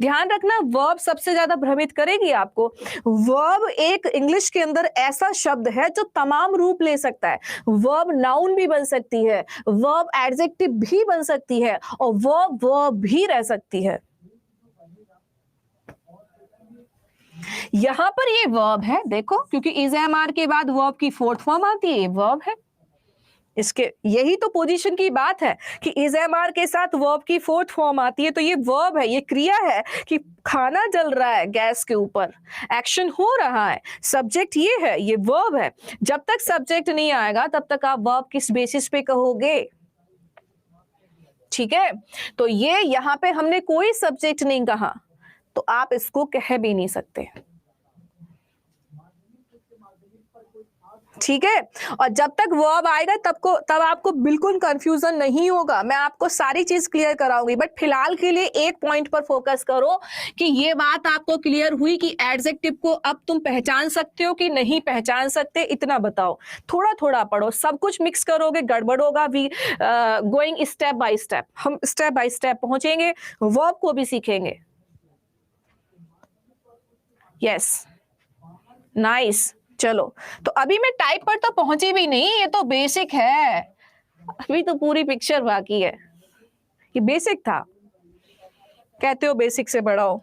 ध्यान रखना, वर्ब सबसे ज्यादा भ्रमित करेगी आपको। वर्ब एक इंग्लिश के अंदर ऐसा शब्द है जो तमाम रूप ले सकता है। वर्ब नाउन भी बन सकती है, वर्ब एडजेक्टिव भी बन सकती है, और वर्ब भी रह सकती है। यहां पर ये वर्ब है, देखो, क्योंकि इज एम आर के बाद वर्ब की फोर्थ फॉर्म आती है, ये वर्ब है। इसके यही तो पोजीशन की बात है कि इज एम आर के साथ वर्ब की फोर्थ फॉर्म आती है, तो ये वर्ब है, ये क्रिया है कि खाना जल रहा है गैस के ऊपर, एक्शन हो रहा है, सब्जेक्ट ये है, ये वर्ब है। जब तक सब्जेक्ट नहीं आएगा तब तक आप वर्ब किस बेसिस पे कहोगे। ठीक है, तो ये यहां पे हमने कोई सब्जेक्ट नहीं कहा, तो आप इसको कह भी नहीं सकते। ठीक है, और जब तक वर्ब आएगा तब आपको बिल्कुल कंफ्यूजन नहीं होगा। मैं आपको सारी चीज क्लियर कराऊंगी, बट फिलहाल के लिए एक पॉइंट पर फोकस करो कि ये बात आपको क्लियर हुई कि एडजेक्टिव को अब तुम पहचान सकते हो कि नहीं पहचान सकते, इतना बताओ। थोड़ा थोड़ा पढ़ो, सब कुछ मिक्स करोगे गड़बड़ होगा। We going step by step, हम स्टेप बाय स्टेप पहुंचेंगे, वर्ब को भी सीखेंगे। Yes, nice. चलो, तो अभी मैं टाइप पर तो पहुंची भी नहीं, ये तो बेसिक है, अभी तो पूरी पिक्चर बाकी है। ये बेसिक था, कहते हो बेसिक से बड़ा हो।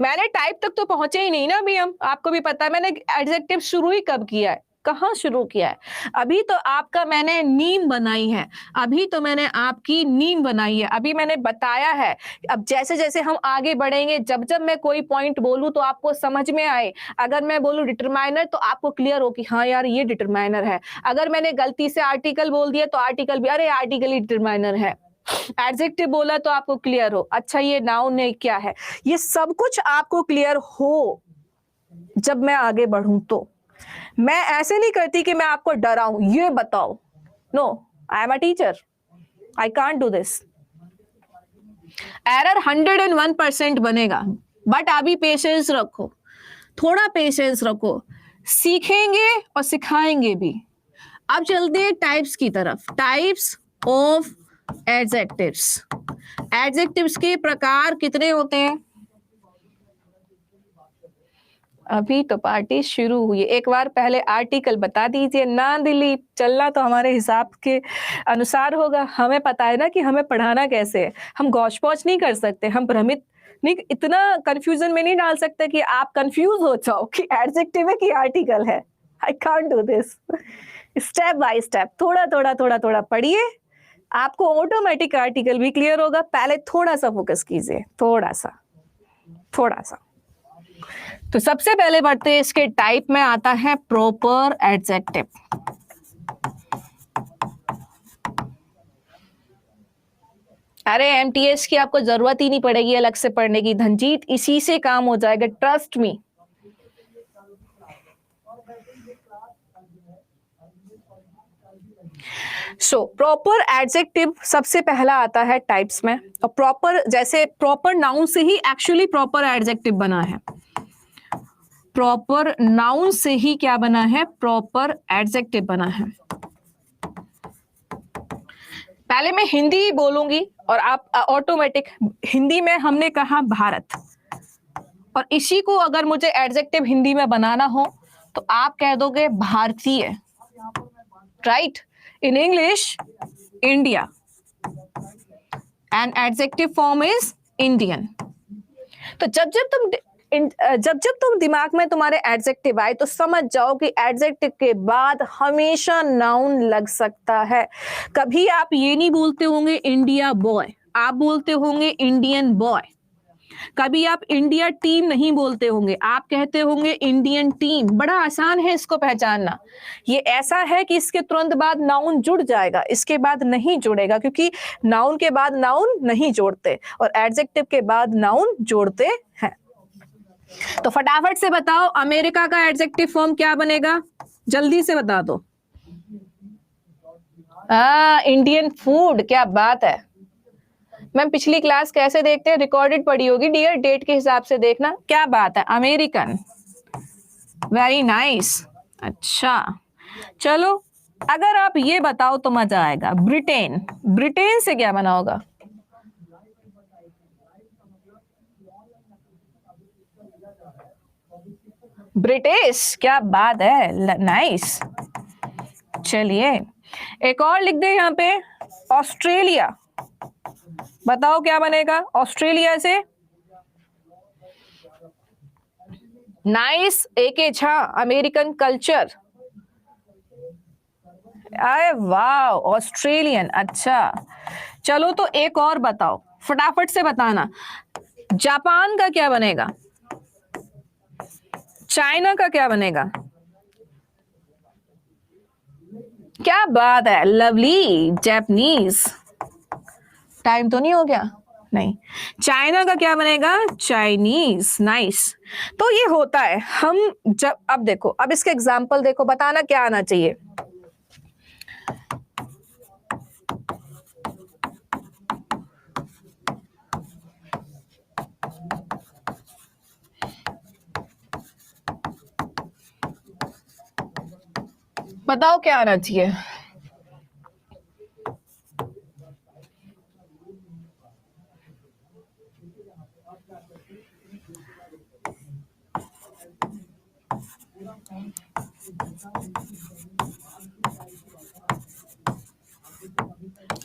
मैंने टाइप तक तो पहुंचे ही नहीं ना अभी हम। आपको भी पता है मैंने एडजेक्टिव शुरू ही कब किया है, कहाँ शुरू किया है। अभी तो आपका मैंने नीम बनाई है, अभी तो मैंने आपकी नीम बनाई है, अभी मैंने बताया है। अब जैसे जैसे हम आगे बढ़ेंगे, जब जब मैं कोई पॉइंट बोलूं तो आपको समझ में आए। अगर मैं बोलूं डिटरमाइनर तो आपको क्लियर हो कि हाँ यार ये डिटरमाइनर है। अगर मैंने गलती से आर्टिकल बोल दिया तो आर्टिकल भी, अरे आर्टिकल ही डिटरमाइनर है। एडजेक्टिव बोला तो आपको क्लियर हो, अच्छा ये नाउन है क्या है। ये सब कुछ आपको क्लियर हो जब मैं आगे बढ़ूं तो। मैं ऐसे नहीं करती कि मैं आपको डराऊं, ये बताओ। No, I am a teacher, I can't do this. Error 101% बनेगा, बट अभी पेशेंस रखो, थोड़ा पेशेंस रखो, सीखेंगे और सिखाएंगे भी। अब चलते हैं टाइप्स की तरफ। Types of adjectives. एडजेक्टिव्स के प्रकार कितने होते हैं। अभी तो पार्टी शुरू हुई है, एक बार पहले आर्टिकल बता दीजिए ना। दिलीप, चलना तो हमारे हिसाब के अनुसार होगा, हमें पता है ना कि हमें पढ़ाना कैसे है। हम गौच पौच नहीं कर सकते, हम भ्रमित नहीं, इतना कंफ्यूजन में नहीं डाल सकते कि आप कंफ्यूज हो जाओ कि एडजेक्टिव है कि आर्टिकल है। आई can't do this. Step by step, थोड़ा थोड़ा थोड़ा थोड़ा पढ़िए, आपको ऑटोमेटिक आर्टिकल भी क्लियर होगा। पहले थोड़ा सा फोकस कीजिए, थोड़ा सा। थोड़ा सा। तो सबसे पहले बढ़ते हैं, इसके टाइप में आता है प्रॉपर एडजेक्टिव। अरे एमटीएस की आपको जरूरत ही नहीं पड़ेगी अलग से पढ़ने की, धनजीत इसी से काम हो जाएगा, trust me. So proper adjective सबसे पहला आता है टाइप्स में, और प्रॉपर जैसे प्रॉपर नाउन से ही एक्चुअली प्रॉपर एडजेक्टिव बना है, प्रॉपर नाउन से ही क्या बना है, प्रॉपर एडजेक्टिव बना है। पहले मैं हिंदी बोलूंगी और आप ऑटोमेटिक, हिंदी में हमने कहा भारत, और इसी को अगर मुझे एडजेक्टिव हिंदी में बनाना हो तो आप कह दोगे भारतीय, right. In English India, and adjective form is Indian. तो जब जब तुम दिमाग में तुम्हारे एडजेक्टिव आए तो समझ जाओ कि एडजेक्टिव के बाद हमेशा नाउन लग सकता है। कभी आप ये नहीं बोलते होंगे इंडिया बॉय, आप बोलते होंगे इंडियन बॉय। कभी आप इंडिया टीम नहीं बोलते होंगे, आप कहते होंगे इंडियन टीम। बड़ा आसान है इसको पहचानना। ये ऐसा है कि इसके तुरंत बाद नाउन जुड़ जाएगा, इसके बाद नहीं जुड़ेगा, क्योंकि नाउन के बाद नाउन नहीं जोड़ते और एडजेक्टिव के बाद नाउन जोड़ते हैं। तो फटाफट से बताओ अमेरिका का एडजेक्टिव फॉर्म क्या बनेगा, जल्दी से बता दो। इंडियन फूड, क्या बात है। मैम पिछली क्लास कैसे देखते हैं, रिकॉर्डेड पड़ी होगी डियर, डेट के हिसाब से देखना। क्या बात है, अमेरिकन, वेरी नाइस। अच्छा चलो, अगर आप ये बताओ तो मजा आएगा। ब्रिटेन, ब्रिटेन से क्या बना होगा? ब्रिटिश, क्या बात है, नाइस। चलिए एक और लिख दे यहाँ पे, ऑस्ट्रेलिया। बताओ क्या बनेगा ऑस्ट्रेलिया से? नाइस, एक छा, अमेरिकन कल्चर। अरे वाह, ऑस्ट्रेलियन। अच्छा चलो, तो एक और बताओ, फटाफट से बताना। जापान का क्या बनेगा? चाइना का क्या बनेगा? क्या बात है, लवली, जापानीज। टाइम तो नहीं हो गया? नहीं। चाइना का क्या बनेगा? Chinese, nice. तो ये होता है, हम जब, अब देखो, अब इसके एग्जाम्पल देखो, बताना क्या आना चाहिए। बताओ क्या आना चाहिए।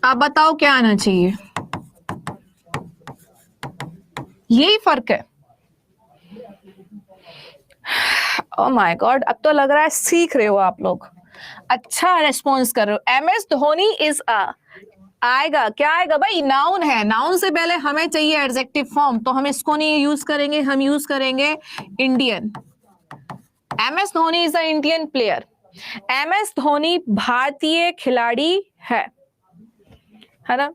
आप बताओ क्या आना चाहिए। यही फर्क है। ओह माय गॉड, अब तो लग रहा है सीख रहे हो आप लोग, अच्छा रेस्पॉन्स कर रहे हो। M S Dhoni is a, आएगा क्या आएगा भाई? नाउन है, नाउन से पहले हमें चाहिए एडजेक्टिव फॉर्म, तो हम इसको नहीं यूज करेंगे, हम यूज करेंगे Indian. M S Dhoni is a Indian player. M S Dhoni भारतीय खिलाड़ी है ना।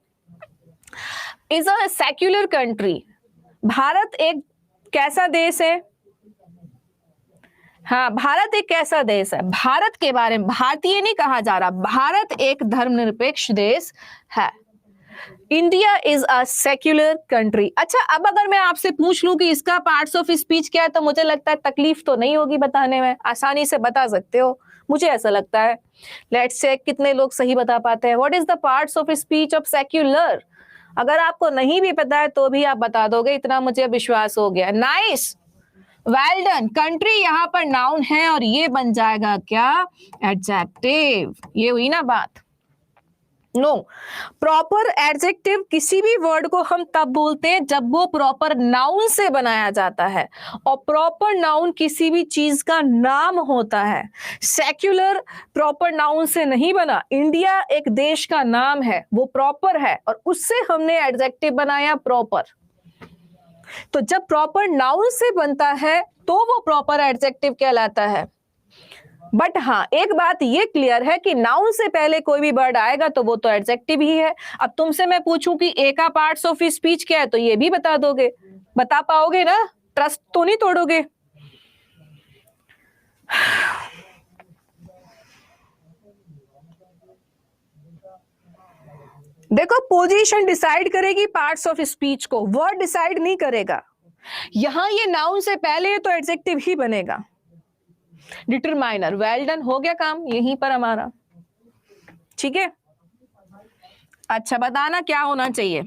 Is a secular country, Bharat एक कैसा देश है? हाँ, भारत एक कैसा देश है? भारत के बारे में भारतीय नहीं कहा जा रहा, भारत एक धर्मनिरपेक्ष देश है। India is a secular country. अच्छा, अब अगर मैं आपसे पूछ लूं कि इसका पार्ट्स ऑफ स्पीच क्या है, तो मुझे लगता है तकलीफ तो नहीं होगी बताने में, आसानी से बता सकते हो, मुझे ऐसा लगता है। लेट्स चेक कितने लोग सही बता पाते हैं। What is the parts of speech of secular? अगर आपको नहीं भी पता है तो भी आप बता दोगे, इतना मुझे विश्वास हो गया। Nice, well done. कंट्री यहां पर नाउन है और ये बन जाएगा क्या? एडजेक्टिव। ये हुई ना बात। नो, प्रॉपर एडजेक्टिव किसी भी वर्ड को हम तब बोलते हैं जब वो प्रॉपर नाउन से बनाया जाता है, और प्रॉपर नाउन किसी भी चीज का नाम होता है। सेक्युलर प्रॉपर नाउन से नहीं बना, इंडिया एक देश का नाम है, वो प्रॉपर है, और उससे हमने एडजेक्टिव बनाया प्रॉपर। तो जब प्रॉपर नाउन से बनता है तो वो प्रॉपर एडजेक्टिव कहलाता है। बट हाँ, एक बात ये क्लियर है कि नाउन से पहले कोई भी वर्ड आएगा तो वो तो एडजेक्टिव ही है। अब तुमसे मैं पूछूं कि ए का पार्ट्स ऑफ स्पीच क्या है, तो ये भी बता दोगे, बता पाओगे ना? ट्रस्ट तो नहीं तोड़ोगे? देखो, पोजीशन डिसाइड करेगी पार्ट्स ऑफ स्पीच को, वर्ड डिसाइड नहीं करेगा। यहां ये नाउन से पहले है तो एडजेक्टिव ही बनेगा। डिटरमाइनर, वेल डन, हो गया काम यहीं पर हमारा। ठीक है, अच्छा बताना क्या होना चाहिए।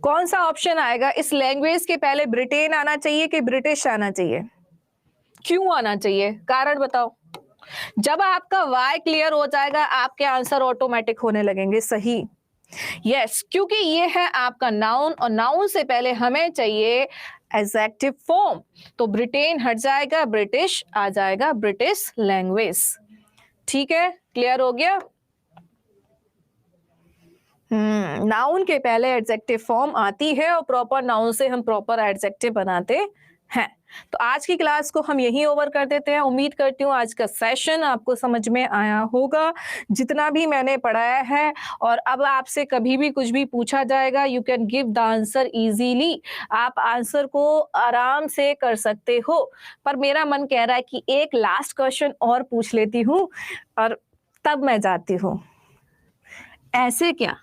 कौन सा ऑप्शन आएगा? इस लैंग्वेज के पहले ब्रिटेन आना चाहिए कि ब्रिटिश आना चाहिए? क्यों आना चाहिए? कारण बताओ। जब आपका वाई क्लियर हो जाएगा आपके आंसर ऑटोमेटिक होने लगेंगे सही। यस, क्योंकि ये है आपका नाउन और नाउन से पहले हमें चाहिए एडजेक्टिव फॉर्म। तो ब्रिटेन हट जाएगा, ब्रिटिश आ जाएगा, ब्रिटिश लैंग्वेज। ठीक है, क्लियर हो गया? नाउन के पहले एडजेक्टिव फॉर्म आती है और प्रॉपर नाउन से हम प्रॉपर एडजेक्टिव बनाते हैं। तो आज की क्लास को हम यही ओवर कर देते हैं। उम्मीद करती हूँ आज का सेशन आपको समझ में आया होगा, जितना भी मैंने पढ़ाया है। और अब आपसे कभी भी कुछ भी पूछा जाएगा, you can give the answer easily. आप आंसर को आराम से कर सकते हो। पर मेरा मन कह रहा है कि एक लास्ट क्वेश्चन और पूछ लेती हूँ और तब मैं जाती हूँ। ऐसे क्या?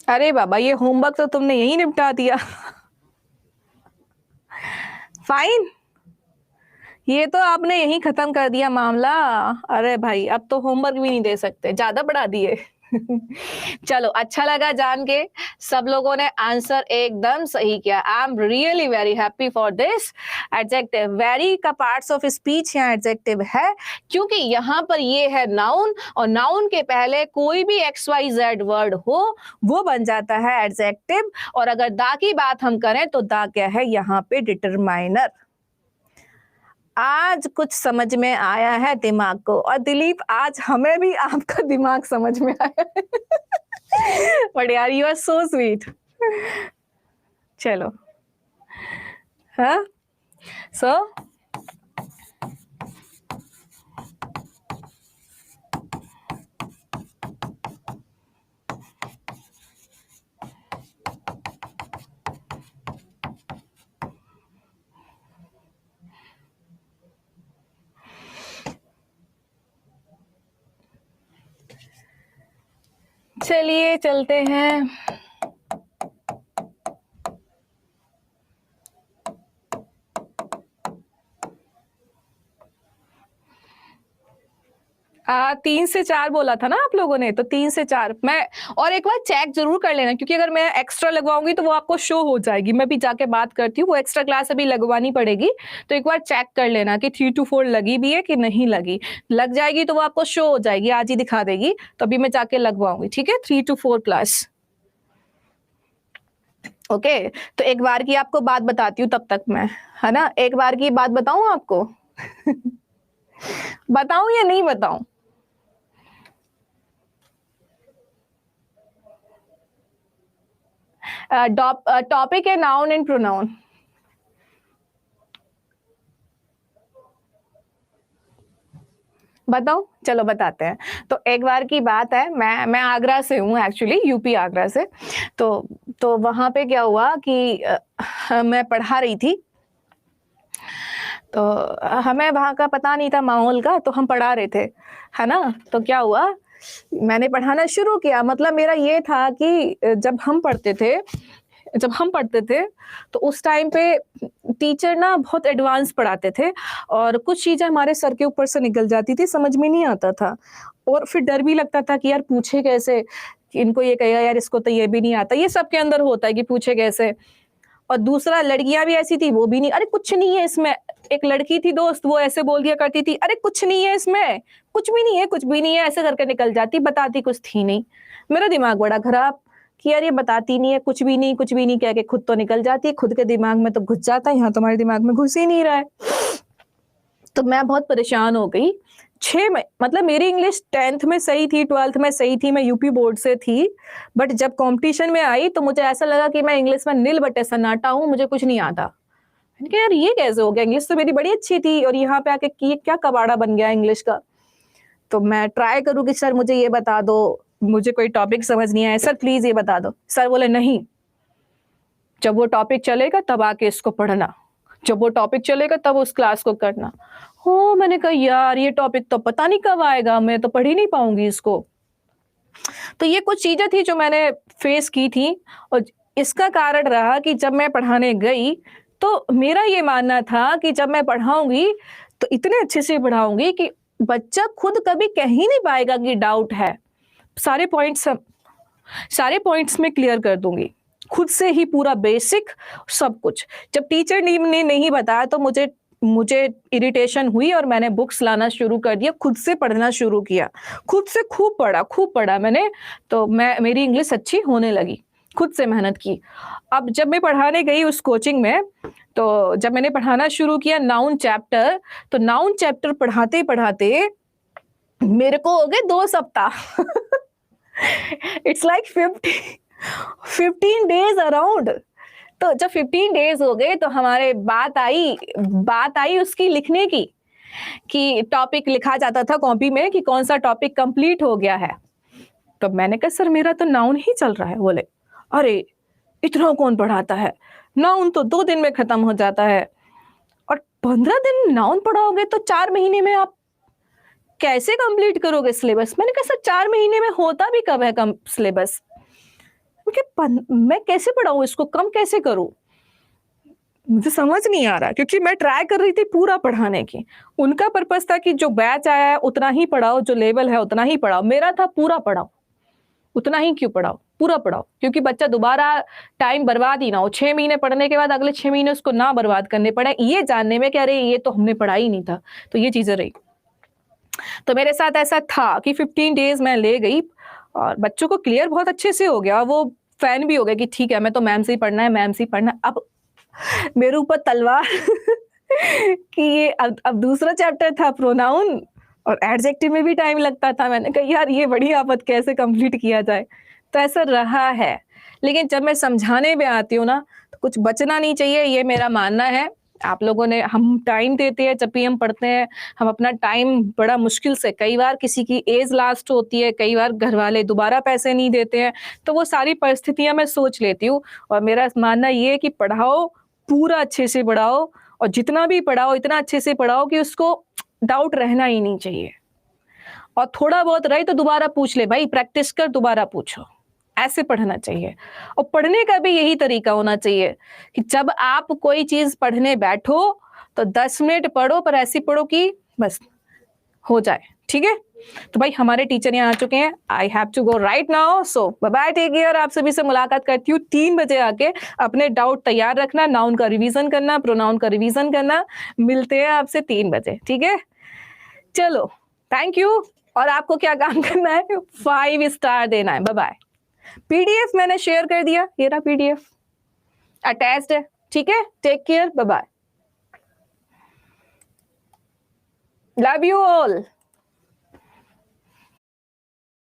अरे बाबा, ये होमवर्क तो तुमने यही निपटा दिया। फाइन, ये तो आपने यही खत्म कर दिया मामला। अरे भाई, अब तो होमवर्क भी नहीं दे सकते, ज्यादा बढ़ा दिए। चलो, अच्छा लगा जान के। सब लोगों ने आंसर एकदम सही किया। I am really very happy for this. Adjective, very का पार्ट्स ऑफ स्पीच यहाँ एडजेक्टिव है, क्योंकि यहाँ पर ये है नाउन और नाउन के पहले कोई भी XYZ वर्ड हो वो बन जाता है एडजेक्टिव। और अगर दा की बात हम करें तो दा क्या है यहाँ पे? डिटरमाइनर। आज कुछ समझ में आया है दिमाग को। और दिलीप, आज हमें भी आपका दिमाग समझ में आया है। बट यार, यू आर सो स्वीट। चलो, हाँ, सो चलिए चलते हैं। तीन से चार बोला था ना आप लोगों ने, तो 3 से 4 मैं। और एक बार चेक जरूर कर लेना, क्योंकि अगर मैं एक्स्ट्रा लगवाऊंगी तो वो आपको शो हो जाएगी। मैं भी जाके बात करती हूँ, वो एक्स्ट्रा क्लास अभी लगवानी पड़ेगी, तो एक बार चेक कर लेना कि 3 to 4 लगी भी है कि नहीं लगी। लग जाएगी तो वो आपको शो हो जाएगी, आज ही दिखा देगी, तो अभी मैं जाके लगवाऊंगी। ठीक है, 3 to 4 क्लास। ओके, तो एक बार की आपको बात बताती हूँ तब तक मैं, है ना? एक बार की बात बताऊं आपको? बताऊं या नहीं बताऊं? टॉपिक है नाउन एंड प्रोनाउन। बताओ, चलो बताते हैं। तो एक बार की बात है, मैं आगरा से हूँ, एक्चुअली यूपी आगरा से। तो वहां पे क्या हुआ कि मैं पढ़ा रही थी, तो हमें वहाँ का पता नहीं था माहौल का, तो हम पढ़ा रहे थे, है ना? तो क्या हुआ, मैंने पढ़ाना शुरू किया। मतलब मेरा ये था कि जब हम पढ़ते थे, तो उस टाइम पे टीचर ना बहुत एडवांस पढ़ाते थे और कुछ चीज़ें हमारे सर के ऊपर से निकल जाती थी, समझ में नहीं आता था और फिर डर भी लगता था कि यार पूछे कैसे? कि इनको ये कहेगा यार इसको तो ये भी नहीं आता। ये सबके अंदर होता है कि पूछे कैसे? और दूसरा लड़कियाँ भी ऐसी थी, वो भी नहीं, अरे कुछ नहीं है इसमें। एक लड़की थी दोस्त, वो ऐसे बोल दिया करती थी, अरे कुछ नहीं है इसमें, कुछ भी नहीं है, कुछ भी नहीं है, ऐसे करके निकल जाती, बताती कुछ थी नहीं। मेरा दिमाग बड़ा खराब कि यार ये बताती नहीं है, कुछ भी नहीं कह के खुद तो निकल जाती है, खुद के दिमाग में तो घुस जाता है, यहाँ तुम्हारे दिमाग में घुस ही नहीं रहा है। तो मैं बहुत परेशान हो गई। 6 में मतलब मेरी इंग्लिश 10th में सही थी, 12th में सही थी, मैं यूपी बोर्ड से थी। बट जब कॉम्पिटिशन में आई तो मुझे ऐसा लगा कि मैं इंग्लिश में निल बटे सन्नाटा हूँ, मुझे कुछ नहीं आता। मैंने कहा यार ये कैसे हो गया? इंग्लिश तो मेरी बड़ी अच्छी थी और यहाँ पे आके ये क्या कबाड़ा बन गया इंग्लिश का। तो मैं ट्राई करूँ कि सर मुझे ये बता दो, मुझे कोई टॉपिक समझ नहीं आया, सर प्लीज़ ये बता दो। सर बोले नहीं, जब वो टॉपिक चलेगा तब आके इसको पढ़ना, जब वो टॉपिक चलेगा तब उस क्लास को करना। हो, मैंने कहा यार ये टॉपिक तो पता नहीं कब आएगा, मैं तो पढ़ ही नहीं पाऊंगी इसको। तो ये कुछ चीजें थी जो मैंने फेस की थी और इसका कारण रहा कि जब मैं पढ़ाने गई तो मेरा ये मानना था कि जब मैं पढ़ाऊंगी तो इतने अच्छे से पढ़ाऊंगी कि बच्चा खुद कभी कह ही नहीं पाएगा कि डाउट है। सारे पॉइंट्स सारे पॉइंट्स में क्लियर कर दूंगी खुद से ही, पूरा बेसिक सब कुछ। जब टीचर ने नहीं बताया तो मुझे मुझे इरिटेशन हुई और मैंने बुक्स लाना शुरू कर दिया, खुद से पढ़ना शुरू किया, खुद से खूब पढ़ा मैंने। तो मेरी इंग्लिश अच्छी होने लगी, खुद से मेहनत की। अब जब मैं पढ़ाने गई उस कोचिंग में, तो जब मैंने पढ़ाना शुरू किया नाउन चैप्टर, तो नाउन चैप्टर पढ़ाते पढ़ाते मेरे को हो गए 2 सप्ताह। It's like 15 days around. तो जब 15 डेज हो गए तो हमारे बात आई उसकी लिखने की, कि टॉपिक लिखा जाता था कॉपी में कि कौन सा टॉपिक कंप्लीट हो गया है। तो मैंने कहा सर मेरा तो नाउन ही चल रहा है। बोले अरे इतना कौन पढ़ाता है, नाउन तो 2 दिन में खत्म हो जाता है और 15 दिन नाउन पढ़ाओगे तो 4 महीने में आप कैसे कंप्लीट करोगे सिलेबस? मैंने कहा सर 4 महीने में होता भी कब है कम सिलेबस? मैं कैसे पढ़ाऊं इसको, कम कैसे करूं? मुझे समझ नहीं आ रहा, क्योंकि मैं ट्राई कर रही थी पूरा पढ़ाने की। उनका पर्पस था कि जो बैच आया है उतना ही पढ़ाओ, जो लेवल है उतना ही पढ़ाओ। मेरा था पूरा पढ़ाओ, उतना ही क्यों पढ़ाओ, पूरा पढ़ाओ, क्योंकि बच्चा दोबारा टाइम बर्बाद ही ना हो। 6 महीने पढ़ने के बाद अगले 6 महीने उसको ना बर्बाद करने पड़े ये जानने में कि अरे ये तो हमने पढ़ा ही नहीं था। तो ये चीजें रही। तो मेरे साथ ऐसा था कि 15 डेज मैं ले गई और बच्चों को क्लियर बहुत अच्छे से हो गया। वो फैन भी हो गए कि ठीक है मैं तो मैम से ही पढ़ना है, मैम से ही पढ़ना है। अब मेरे ऊपर तलवार कि ये अब दूसरा चैप्टर था प्रोनाउन और एडजेक्टिव में भी टाइम लगता था। मैंने कहा यार ये बड़ी आफत, कैसे कंप्लीट किया जाए? तो ऐसा रहा है। लेकिन जब मैं समझाने में आती हूँ ना तो कुछ बचना नहीं चाहिए, ये मेरा मानना है। आप लोगों ने, हम टाइम देते हैं जब भी हम पढ़ते हैं, हम अपना टाइम बड़ा मुश्किल से, कई बार किसी की एज लास्ट होती है, कई बार घर वाले दोबारा पैसे नहीं देते हैं, तो वो सारी परिस्थितियां मैं सोच लेती हूँ। और मेरा मानना ये है कि पढ़ाओ, पूरा अच्छे से पढ़ाओ और जितना भी पढ़ाओ इतना अच्छे से पढ़ाओ कि उसको डाउट रहना ही नहीं चाहिए। और थोड़ा बहुत रहे तो दोबारा पूछ ले भाई, प्रैक्टिस कर, दोबारा पूछो। ऐसे पढ़ना चाहिए। और पढ़ने का भी यही तरीका होना चाहिए कि जब आप कोई चीज पढ़ने बैठो तो 10 मिनट पढ़ो, पर ऐसी पढ़ो कि बस हो जाए। ठीक है, तो भाई हमारे टीचर यहाँ आ चुके हैं। I have to go right now, so bye bye, take care. आप सभी से मुलाकात करती हूँ 3 बजे आके। अपने डाउट तैयार रखना, नाउन का रिवीजन करना, प्रोनाउन का रिवीजन करना। मिलते हैं आपसे 3 बजे, ठीक है? चलो, थैंक यू। और आपको क्या काम करना है? 5 स्टार देना है। Bye bye. पीडीएफ मैंने शेयर कर दिया, ये रहा पीडीएफ अटैच्ड है। ठीक है, take care, bye bye, love you all.